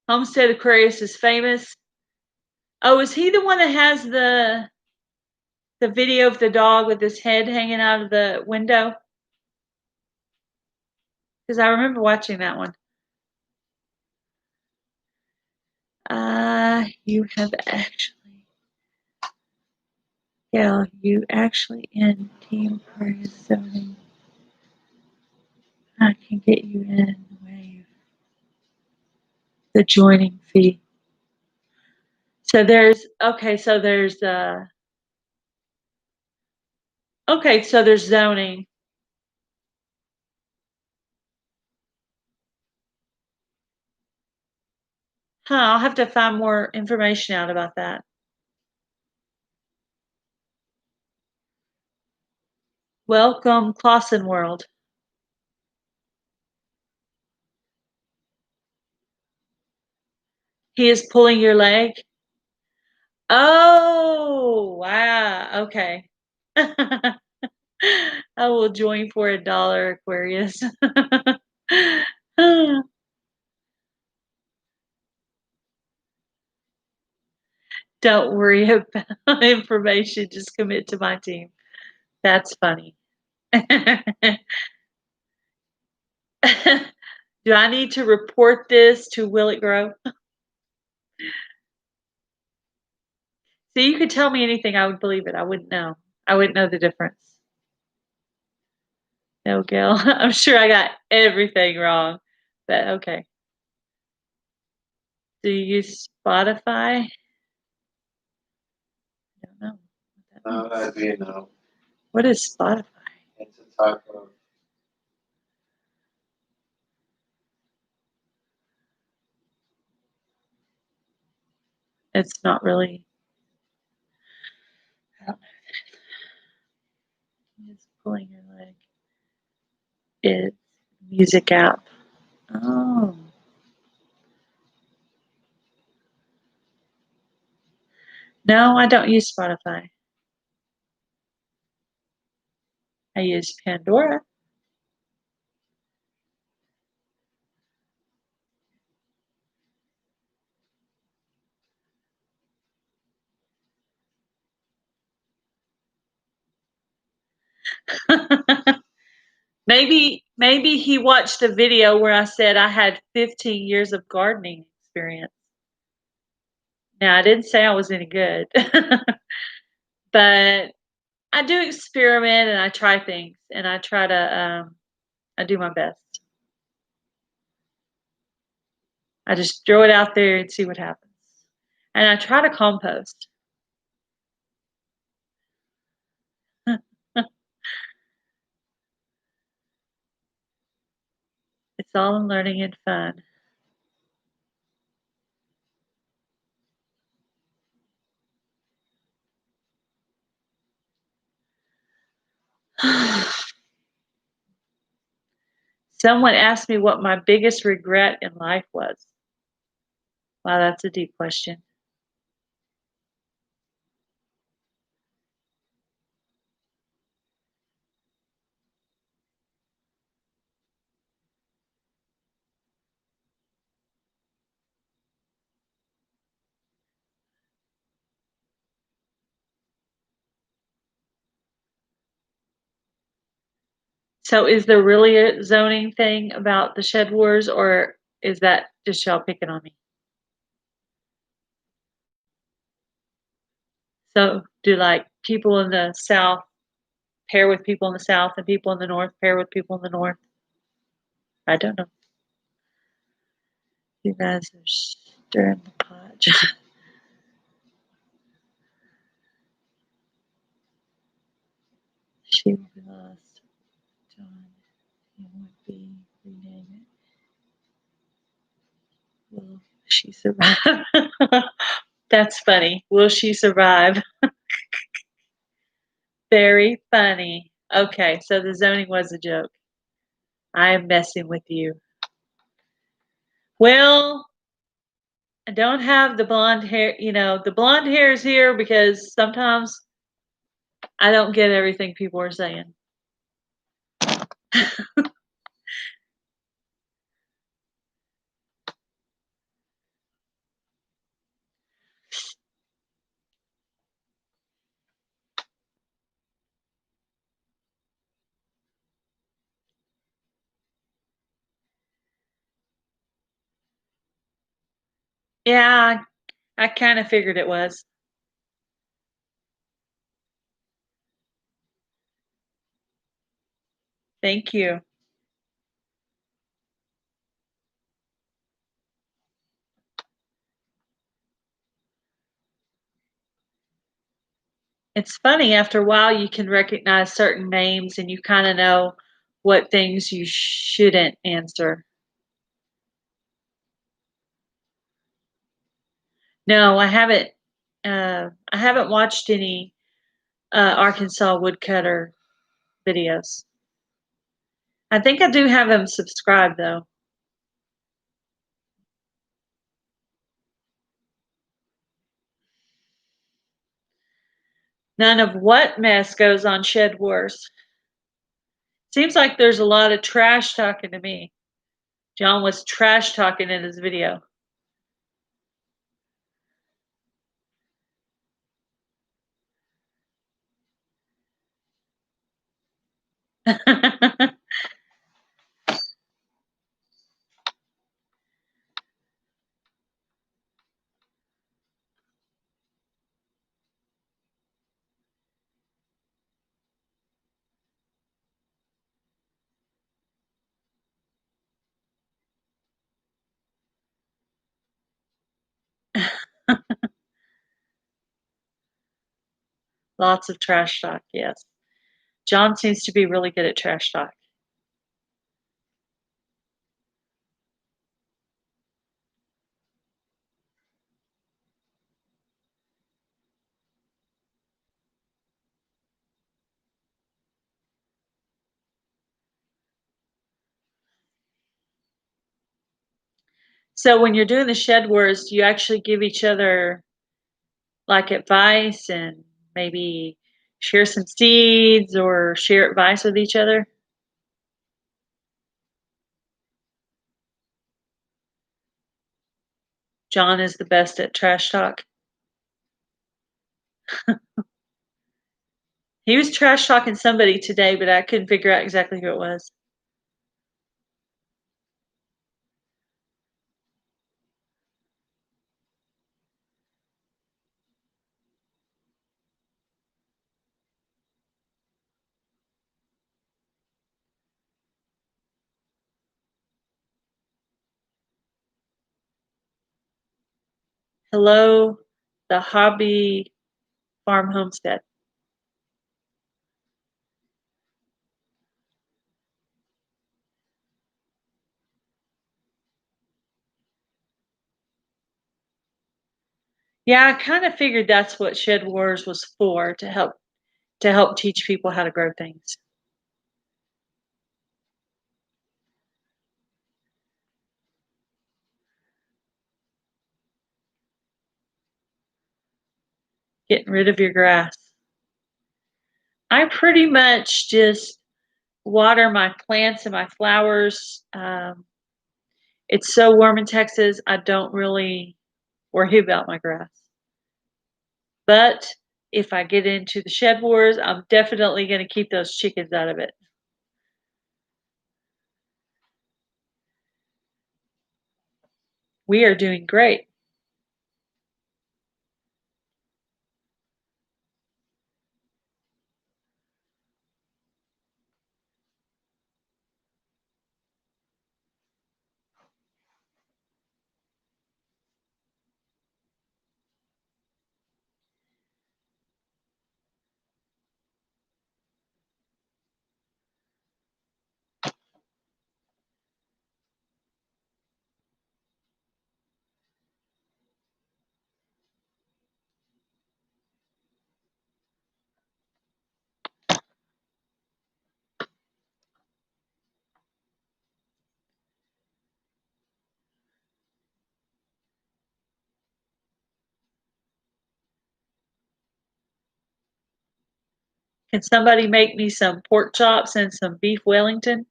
S1: Homestead Aquarius is famous. Oh, is he the one that has the video of the dog with his head hanging out of the window? Because I remember watching that one. You have actually, yeah, you actually in Team Aquarius zoning. I can get you in waive the joining fee. So there's there's zoning. I'll have to find more information out about that. Welcome, Clausen World. He is pulling your leg. Oh, wow. Okay. I will join for $1, Aquarius. Don't worry about information. Just commit to my team. That's funny. Do I need to report this to Will It Grow? See, you could tell me anything, I would believe it. I wouldn't know. I wouldn't know the difference. No, Gil. I'm sure I got everything wrong, but okay. Do you use Spotify? I don't know.
S2: No, that'd be a no.
S1: What is Spotify?
S2: It's a type of.
S1: It's not really. I don't know. It's pulling your leg. It's music app. Oh. No, I don't use Spotify. I use Pandora. Maybe he watched a video where I said I had 15 years of gardening experience. Now, I didn't say I was any good, but I do experiment and I try things and I try to I do my best. I just throw it out there and see what happens. And I try to compost. all in learning and fun. Someone asked me what my biggest regret in life was. Wow, that's a deep question. So is there really a zoning thing about the shed wars, or is that just y'all picking on me? So do like people in the south pair with people in the south and people in the north pair with people in the north? I don't know. You guys are stirring the pot. She will be lost. John, he would be rename it. Will she survive? That's funny. Will she survive? Very funny. Okay, so the zoning was a joke. I am messing with you. Well, I don't have the blonde hair. The blonde hair is here because sometimes I don't get everything people are saying. Yeah, I kind of figured it was. Thank you. It's funny, after a while, you can recognize certain names and you kind of know what things you shouldn't answer. No, I haven't. I haven't watched any Arkansas woodcutter videos. I think I do have them subscribed though. None of what mess goes on Shed Wars. Seems like there's a lot of trash talking to me. John was trash talking in his video. Lots of trash talk, yes. John seems to be really good at trash talk. So when you're doing the Shed Wars, do you actually give each other like advice and maybe share some seeds or share advice with each other? John is the best at trash talk. He was trash talking somebody today, but I couldn't figure out exactly who it was. Hello, the Hobby Farm Homestead. Yeah, I kind of figured that's what Shed Wars was for, to help teach people how to grow things. Getting rid of your grass. I pretty much just water my plants and my flowers. It's so warm in Texas, I don't really worry about my grass. But if I get into the Shed Wars, I'm definitely going to keep those chickens out of it. We are doing great. Can somebody make me some pork chops and some beef Wellington?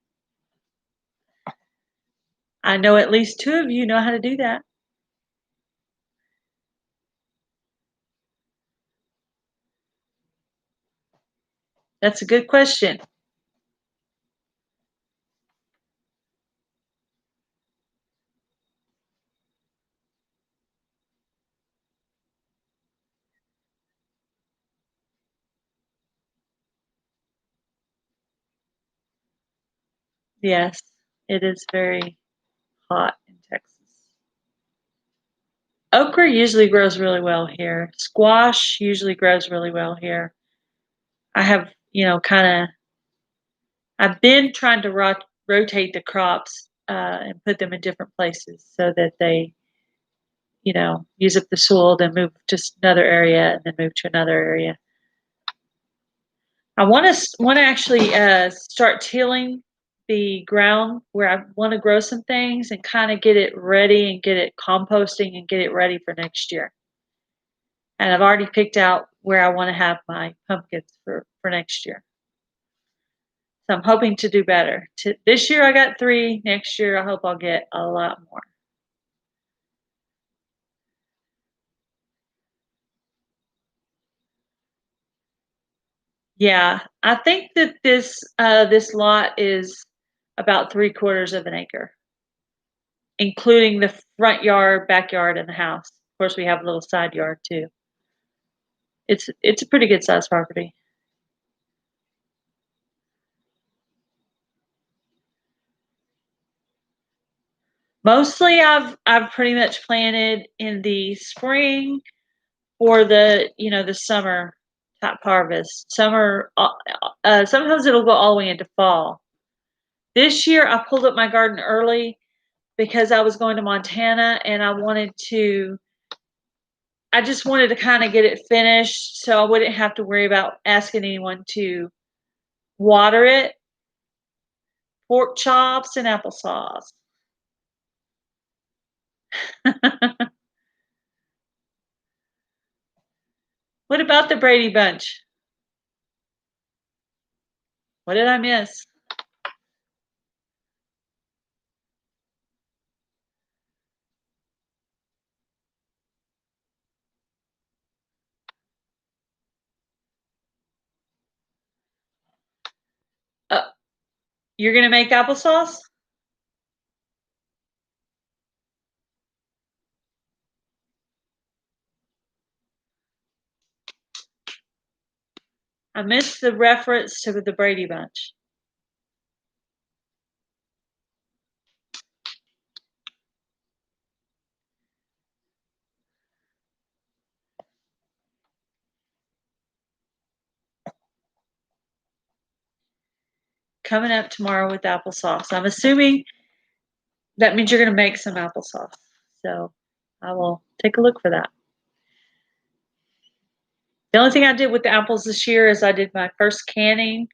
S1: I know at least two of you know how to do that. That's a good question. Yes, it is very hot in Texas. Okra usually grows really well here. Squash usually grows really well here. I have, kind of, I've been trying to rotate the crops and put them in different places so that they, use up the soil, then move to another area, and then move to another area. I want to actually start tilling the ground where I want to grow some things and kind of get it ready and get it composting and get it ready for next year. And I've already picked out where I want to have my pumpkins for next year. So I'm hoping to do better. This year I got 3. Next year I hope I'll get a lot more. Yeah, I think that this lot is about 3/4 of an acre, including the front yard, backyard, and the house. Of course, we have a little side yard too. It's a pretty good sized property. Mostly, I've pretty much planted in the spring or the summer type harvest. Sometimes it'll go all the way into fall. This year, I pulled up my garden early because I was going to Montana and I just wanted to kind of get it finished so I wouldn't have to worry about asking anyone to water it. Pork chops and applesauce. What about the Brady Bunch? What did I miss? Uh, you're gonna make applesauce? I missed the reference to the Brady Bunch. Coming up tomorrow with applesauce. I'm assuming that means you're gonna make some applesauce. So I will take a look for that. The only thing I did with the apples this year is I did my first canning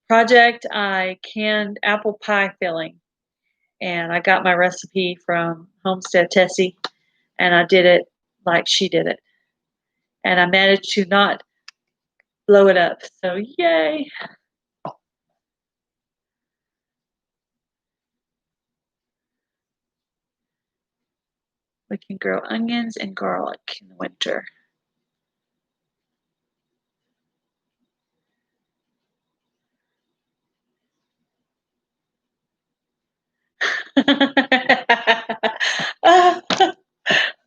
S1: project. I canned apple pie filling, and I got my recipe from Homestead Tessie, and I did it like she did it, and I managed to not blow it up. So yay! We can grow onions and garlic in the winter.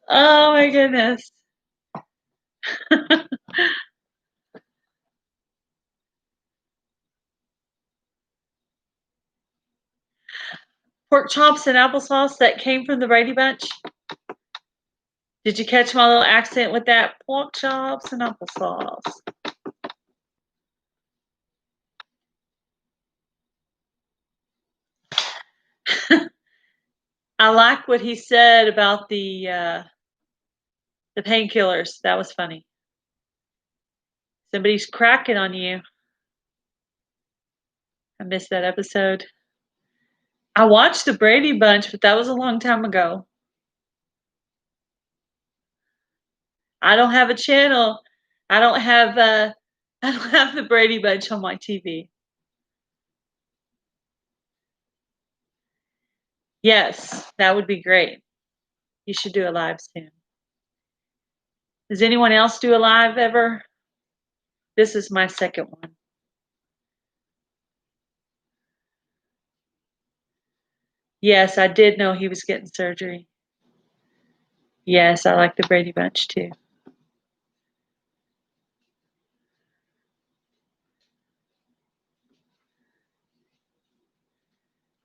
S1: Oh my goodness. Pork chops and applesauce that came from the Brady Bunch. Did you catch my little accent with that? Pork chops and applesauce. I like what he said about the painkillers. That was funny. Somebody's cracking on you. I missed that episode. I watched the Brady Bunch, but that was a long time ago. I don't have a channel. I don't have the Brady Bunch on my TV. Yes, that would be great. You should do a live soon. Does anyone else do a live ever? This is my second one. Yes, I did know he was getting surgery. Yes, I like the Brady Bunch too.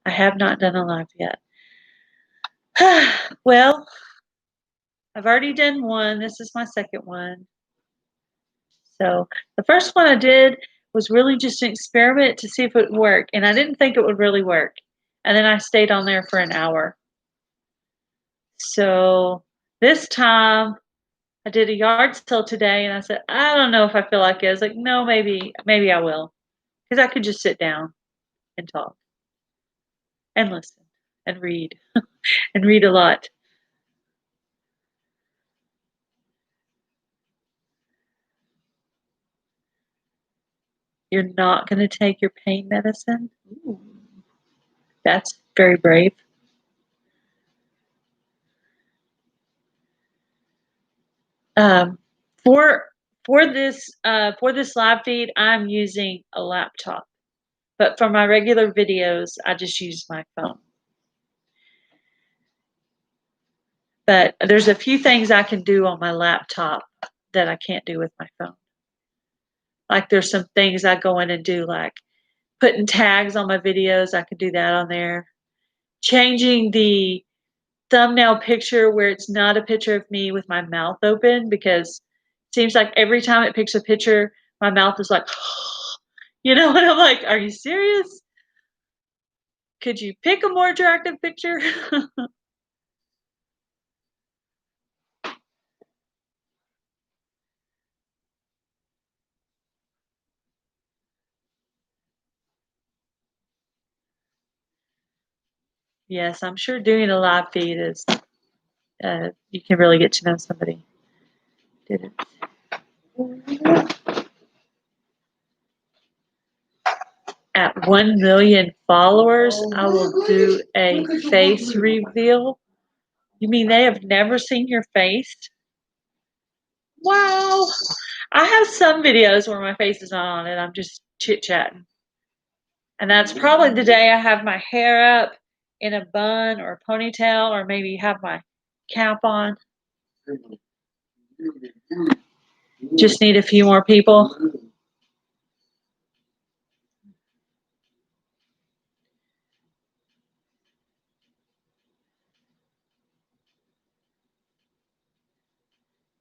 S1: I have not done a live yet. Well, I've already done one. This is my second one. So the first one I did was really just an experiment to see if it would work. And I didn't think it would really work. And then I stayed on there for an hour. So this time I did a yard sale today and I said, I don't know if I feel like it. I was like, no, maybe I will. Because I could just sit down and talk and listen and read and read a lot. You're not going to take your pain medicine? Ooh, that's very brave. Um, for for this live feed, I'm using a laptop, but for my regular videos, I just use my phone. But there's a few things I can do on my laptop that I can't do with my phone. Like there's some things I go in and do, like putting tags on my videos. I can do that on there. Changing the thumbnail picture where it's not a picture of me with my mouth open, because it seems like every time it picks a picture, my mouth is like, and I'm like, are you serious? Could you pick a more attractive picture? Yes, I'm sure doing a live feed is, you can really get to know somebody. Did it. At 1 million followers, I will do a face reveal. You mean they have never seen your face? Wow. I have some videos where my face is not on it. I'm just chit-chatting. And that's probably the day I have my hair up in a bun or a ponytail, or maybe have my cap on. Just need a few more people.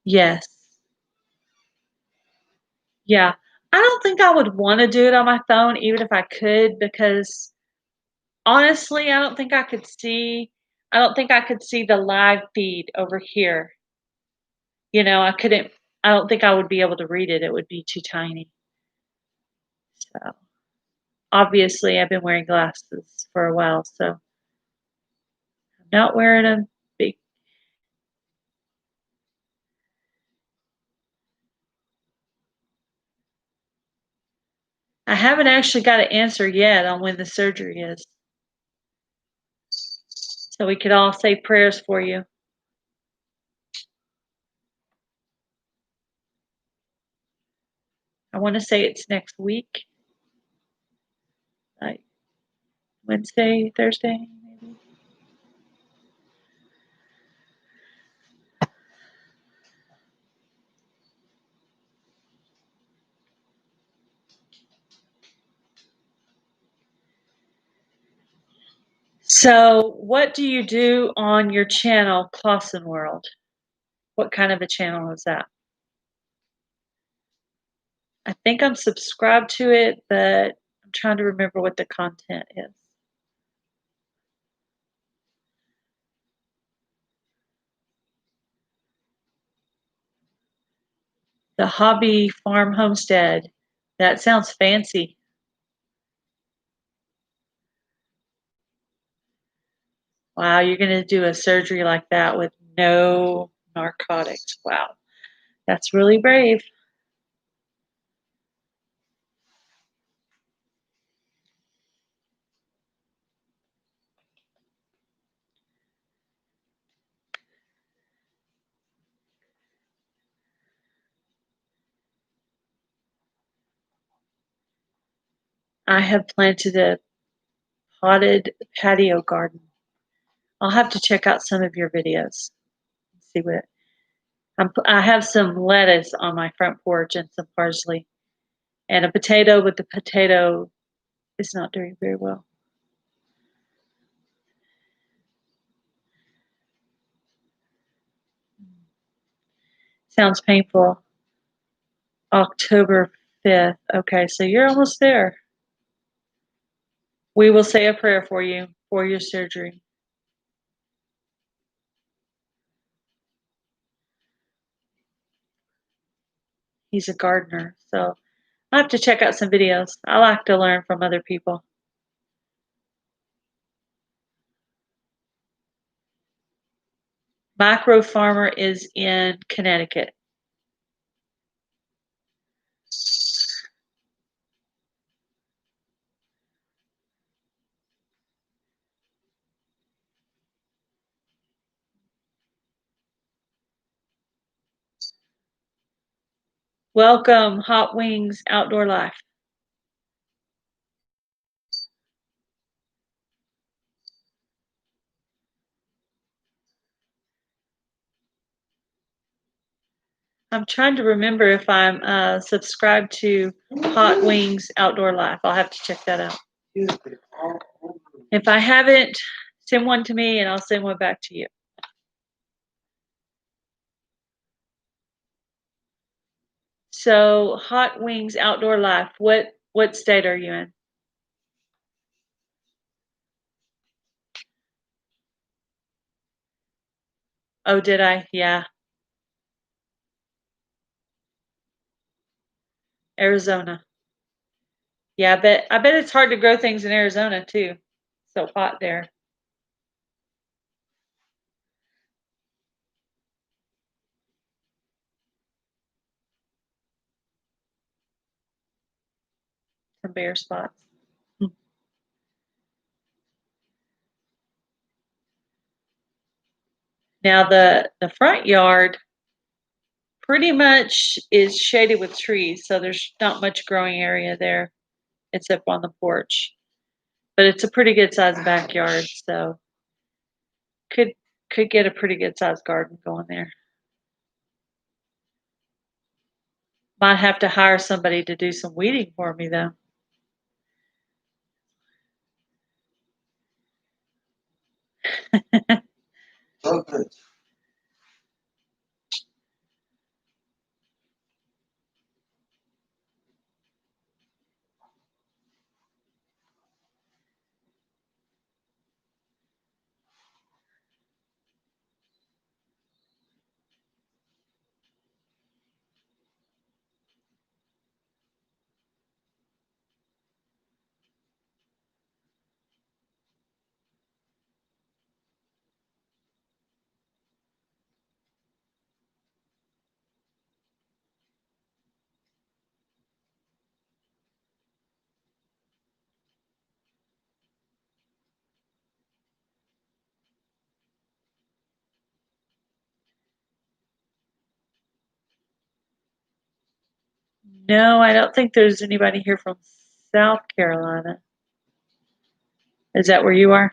S1: Yes. Yeah. I don't think I would want to do it on my phone, even if I could, because honestly, I don't think I could see the live feed over here. I I don't think I would be able to read it. It would be too tiny. So obviously, I've been wearing glasses for a while, so I'm not wearing them big. I haven't actually got an answer yet on when the surgery is. So we could all say prayers for you. I want to say it's next week. Like Wednesday, Thursday, maybe. So, what do you do on your channel, Clausen World? What kind of a channel is that? I think I'm subscribed to it, but I'm trying to remember what the content is. The Hobby Farm Homestead. That sounds fancy. Wow, you're going to do a surgery like that with no narcotics. Wow, that's really brave. I have planted a potted patio garden. I'll have to check out some of your videos. See what I have some lettuce on my front porch and some parsley and a potato, but the potato is not doing very well. Sounds painful. October 5th. Okay, so you're almost there. We will say a prayer for you for your surgery. He's a gardener, so I'll have to check out some videos. I like to learn from other people. Micro Farmer is in Connecticut. Welcome, Hot Wings Outdoor Life. I'm trying to remember if I'm subscribed to Hot Wings Outdoor Life. I'll have to check that out. If I haven't, send one to me and I'll send one back to you. So, Hot Wings Outdoor Life, what state are you in? Oh, did I? Yeah. Arizona. Yeah, I bet it's hard to grow things in Arizona too. So hot there. Some bare spots. Now the front yard pretty much is shaded with trees, so there's not much growing area there except on the porch. But it's a pretty good sized backyard, so could could get a pretty good sized garden going there. Might have to hire somebody to do some weeding for me though.
S2: Okay.
S1: No, I don't think there's anybody here from South Carolina. Is that where you are?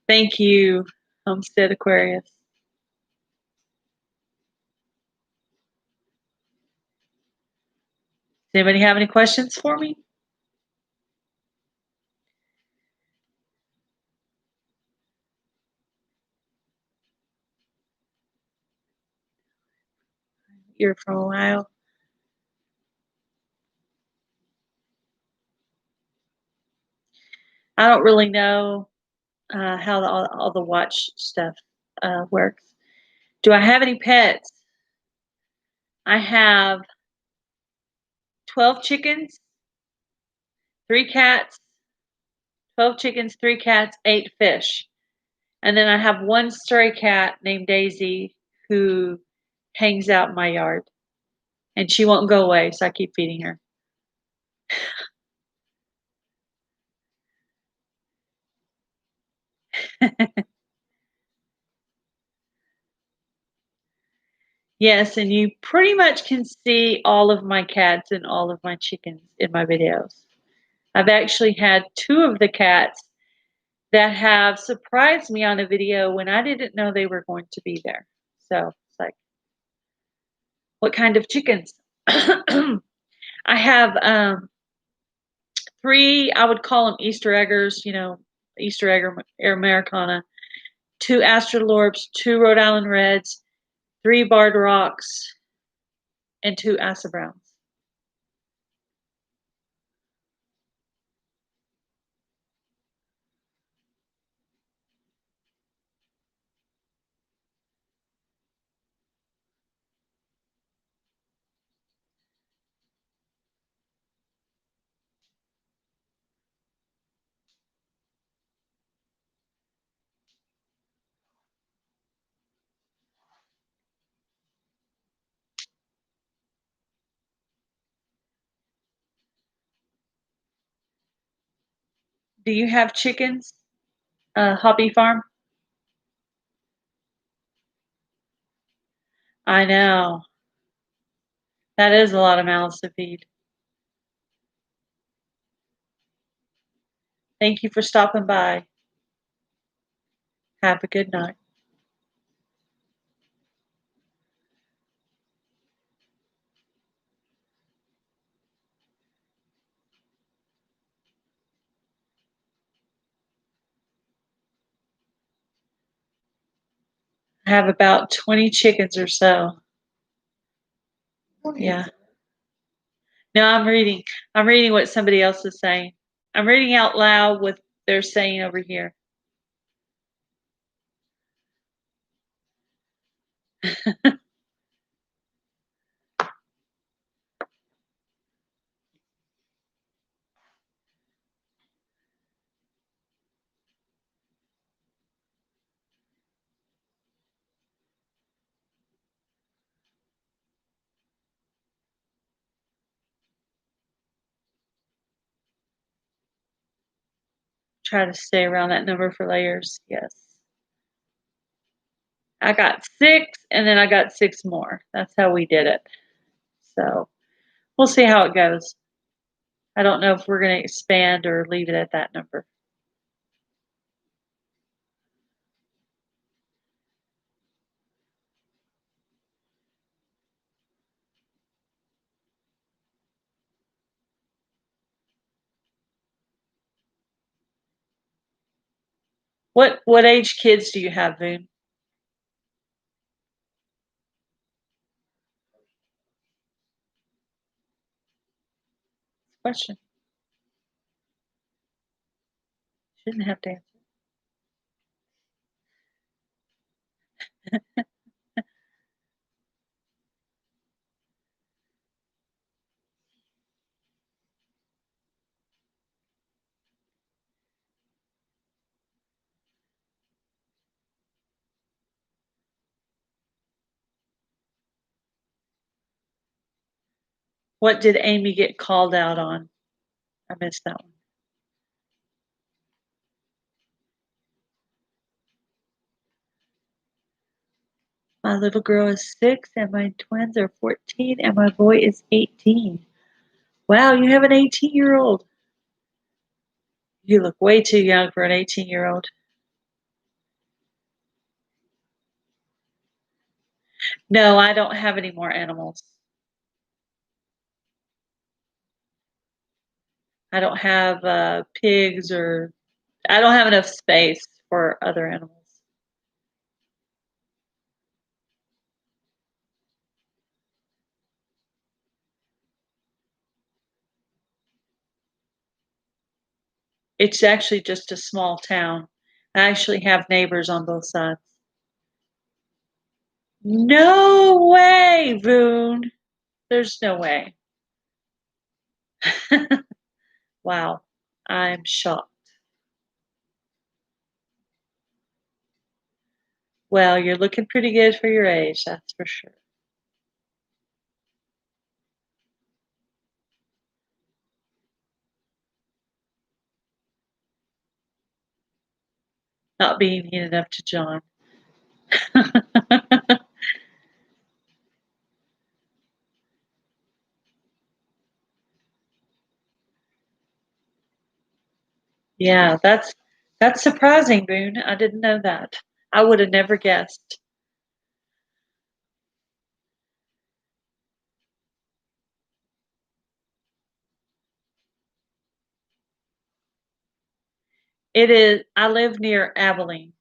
S1: Thank you, Homestead Aquarius. Does anybody have any questions for me? You're from Ohio. I don't really know how all the watch stuff works. Do I have any pets? I have 12 chickens, 3 cats, 12 chickens, 3 cats, 8 fish. And then I have one stray cat named Daisy who hangs out in my yard. And she won't go away, so I keep feeding her. Yes, and you pretty much can see all of my cats and all of my chickens in my videos. I've actually had 2 of the cats that have surprised me on a video when I didn't know they were going to be there. So it's like, what kind of chickens? I have 3, I would call them Easter eggers, Easter egg or Americana, 2 Astrolorbs, 2 Rhode Island Reds, 3 Barred Rocks, and 2 Asa Browns. Do you have chickens? Hobby farm? I know. That is a lot of mouths to feed. Thank you for stopping by. Have a good night. I have about 20 chickens or so. Yeah. No, I'm reading. I'm reading what somebody else is saying. I'm reading out loud what they're saying over here. Try to stay around that number for layers. Yes. I got 6 and then I got 6 more. That's how we did it. So we'll see how it goes. I don't know if we're going to expand or leave it at that number. What age kids do you have, Boone? Question. Shouldn't have to answer. What did Amy get called out on? I missed that one. My little girl is 6, and my twins are 14, and my boy is 18. Wow, you have an 18-year-old. You look way too young for an 18-year-old. No, I don't have any more animals. I don't have pigs, or I don't have enough space for other animals. It's actually just a small town. I actually have neighbors on both sides. No way, Boone. There's no way. Wow, I'm shocked. Well, you're looking pretty good for your age, that's for sure. Not being mean enough to John. Yeah, that's surprising, Boone. I didn't know that. I would have never guessed. It is. I live near Abilene.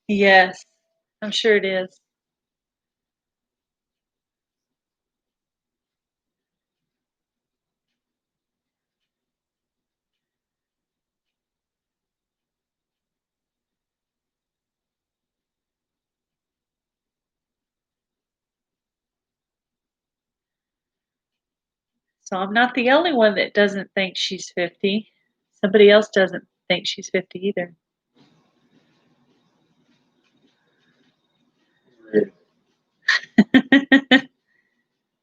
S1: Yes, I'm sure it is. So I'm not the only one that doesn't think she's 50. Somebody else doesn't think she's 50 either.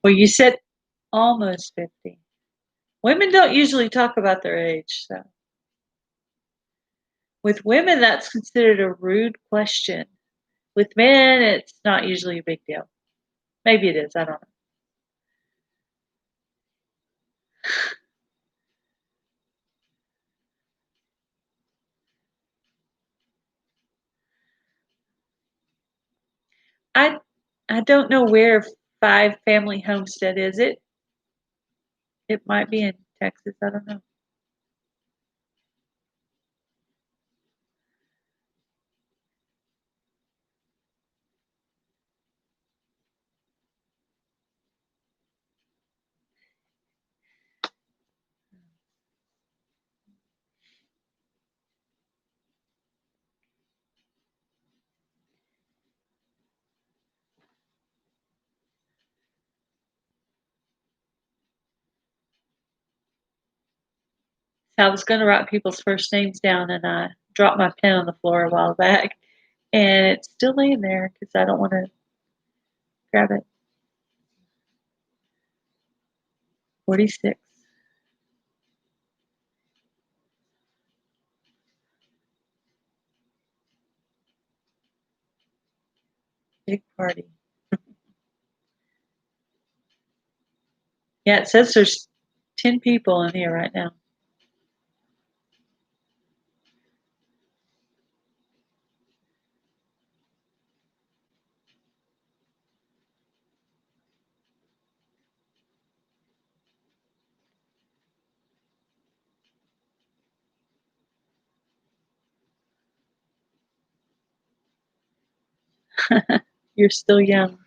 S1: Well, you said almost 50. Women don't usually talk about their age, so. With women, that's considered a rude question. With men, it's not usually a big deal. Maybe it is, I don't know. I I don't know where Five Family Homestead is. It might be in Texas, I don't know. I was going to write people's first names down, and I dropped my pen on the floor a while back, and it's still laying there because I don't want to grab it. 46. Big party. Yeah, it says there's 10 people in here right now. You're still young.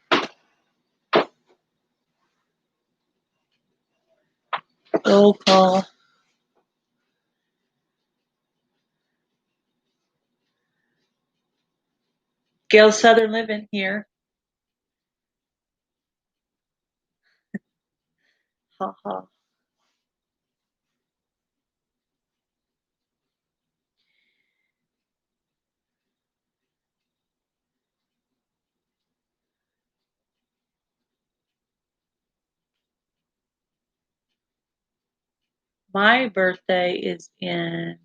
S1: Roll call. Gail Southern living here. Ha ha. My birthday is in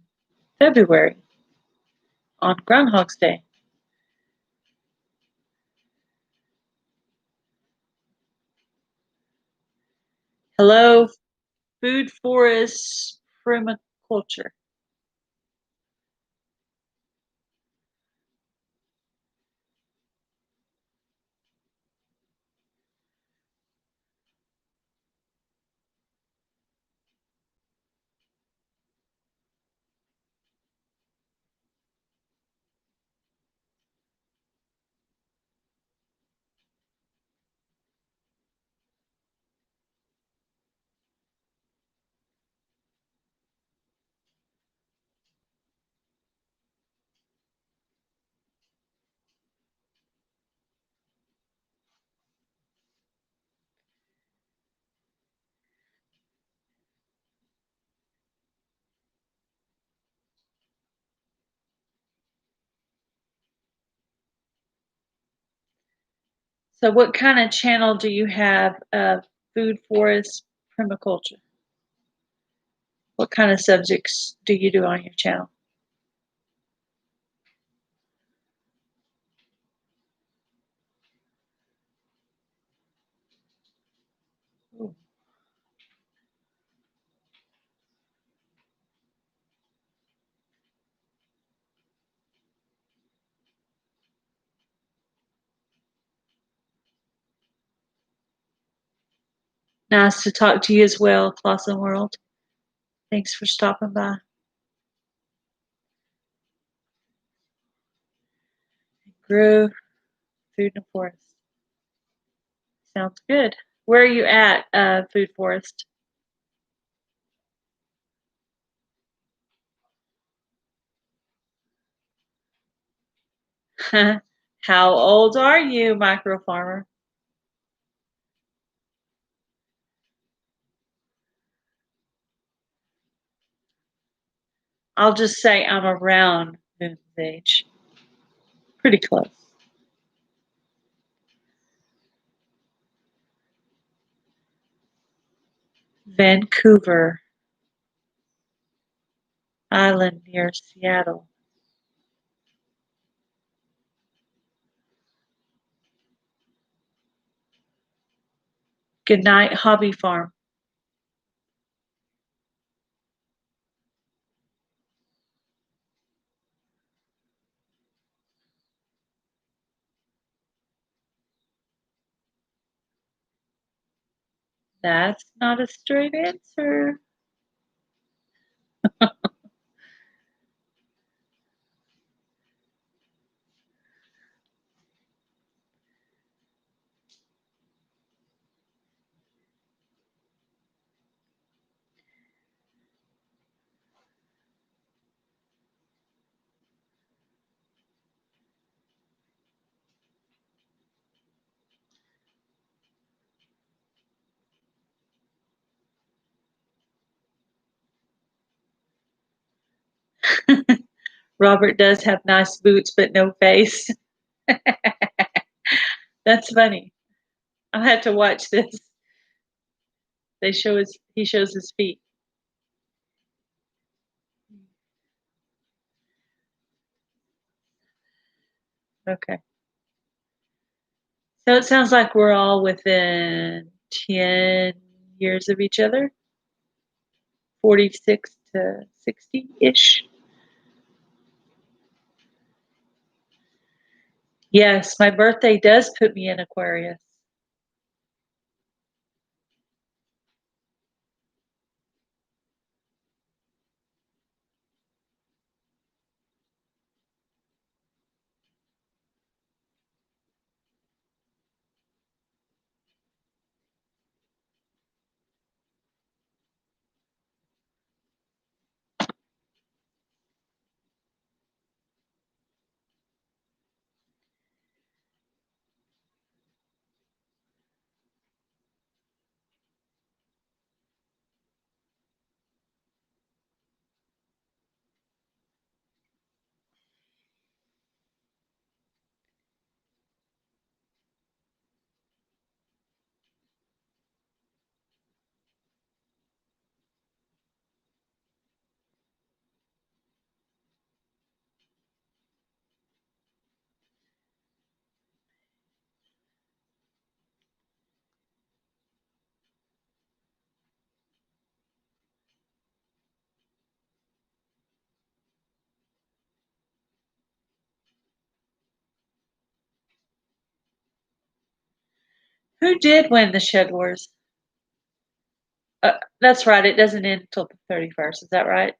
S1: February on Groundhog's Day. Hello, food forest permaculture. So what kind of channel do you have of food forest permaculture? What kind of subjects do you do on your channel? Ooh. Nice to talk to you as well, Clausen World. Thanks for stopping by. Grow food in the forest. Sounds good. Where are you at, Food Forest? How old are you, micro farmer? I'll just say I'm around Moon's age. Pretty close. Vancouver Island near Seattle. Good night, Hobby Farm. That's not a straight answer. Robert does have nice boots, but no face. That's funny. I'll have to watch this. He shows his feet. Okay. So it sounds like we're all within 10 years of each other. 46 to 60-ish. Yes, my birthday does put me in Aquarius. Who did win the Shed Wars? That's right. It doesn't end until the 31st. Is that right?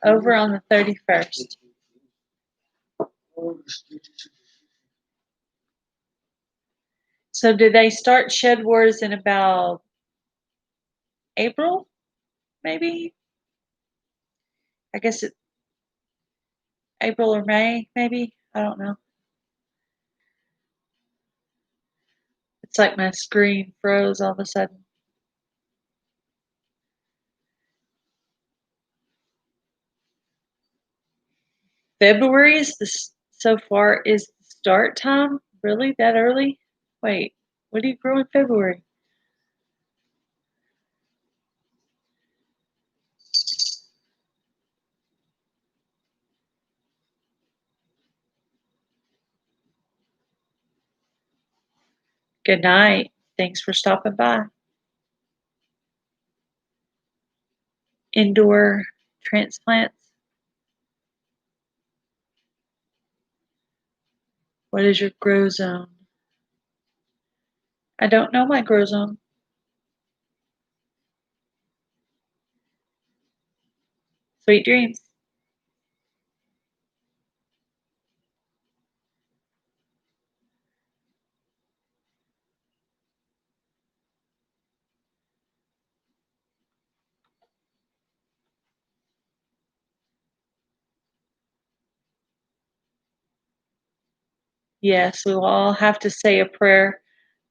S1: Over on the 31st. So do they start Shed Wars in about April? Maybe? I guess it's April or May, maybe? I don't know. It's like my screen froze all of a sudden. February is so far is the start time? Really? That early? Wait, what do you grow in February? Good night. Thanks for stopping by. Indoor transplants. What is your grow zone? I don't know my grow zone. Sweet dreams. Yes, we will all have to say a prayer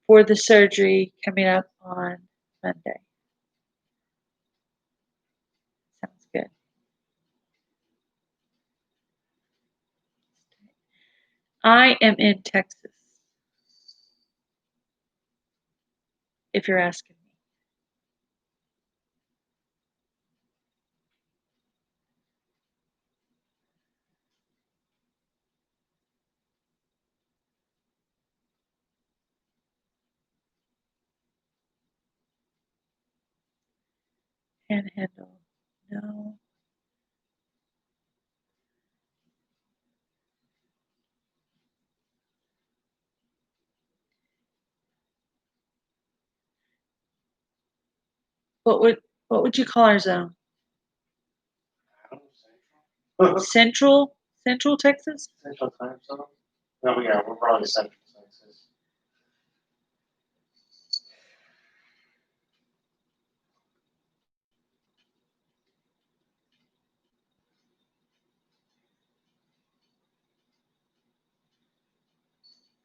S1: for the surgery coming up on Monday. Sounds good. I am in Texas, if you're asking me. Panhandle. No. What would you call our zone? Central Texas?
S2: Central time zone? No, yeah, we're probably Central Texas.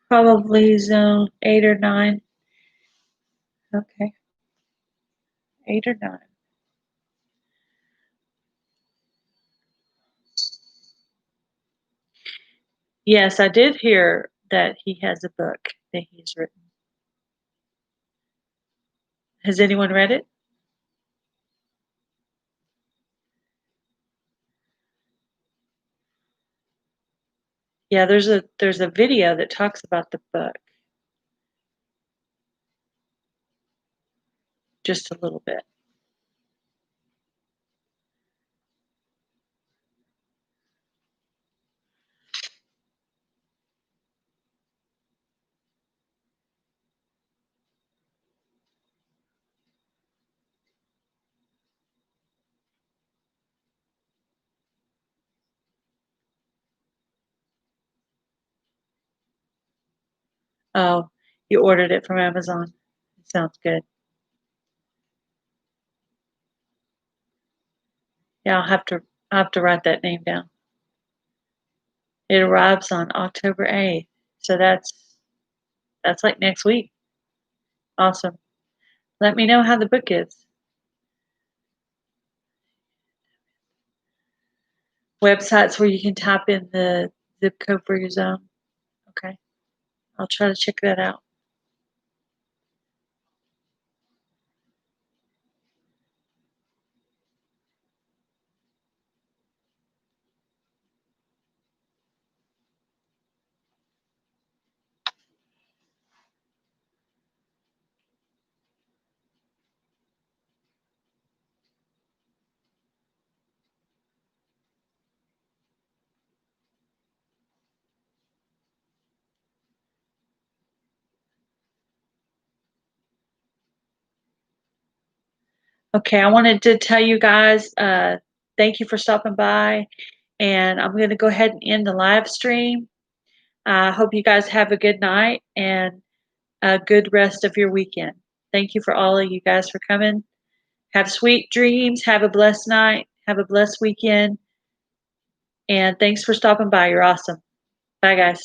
S1: Probably zone 8 or 9. Okay. 8 or 9. Yes, I did hear that he has a book that he's written. Has anyone read it? Yeah, there's a video that talks about the book. Just a little bit. Oh, you ordered it from Amazon. Sounds good. Yeah, I'll have to write that name down. It arrives on October 8th. So that's like next week. Awesome. Let me know how the book is. Websites where you can type in the zip code for your zone. Okay. I'll try to check that out. Okay, I wanted to tell you guys, thank you for stopping by, and I'm going to go ahead and end the live stream. I hope you guys have a good night and a good rest of your weekend. Thank you for all of you guys for coming. Have sweet dreams. Have a blessed night. Have a blessed weekend. And thanks for stopping by. You're awesome. Bye, guys.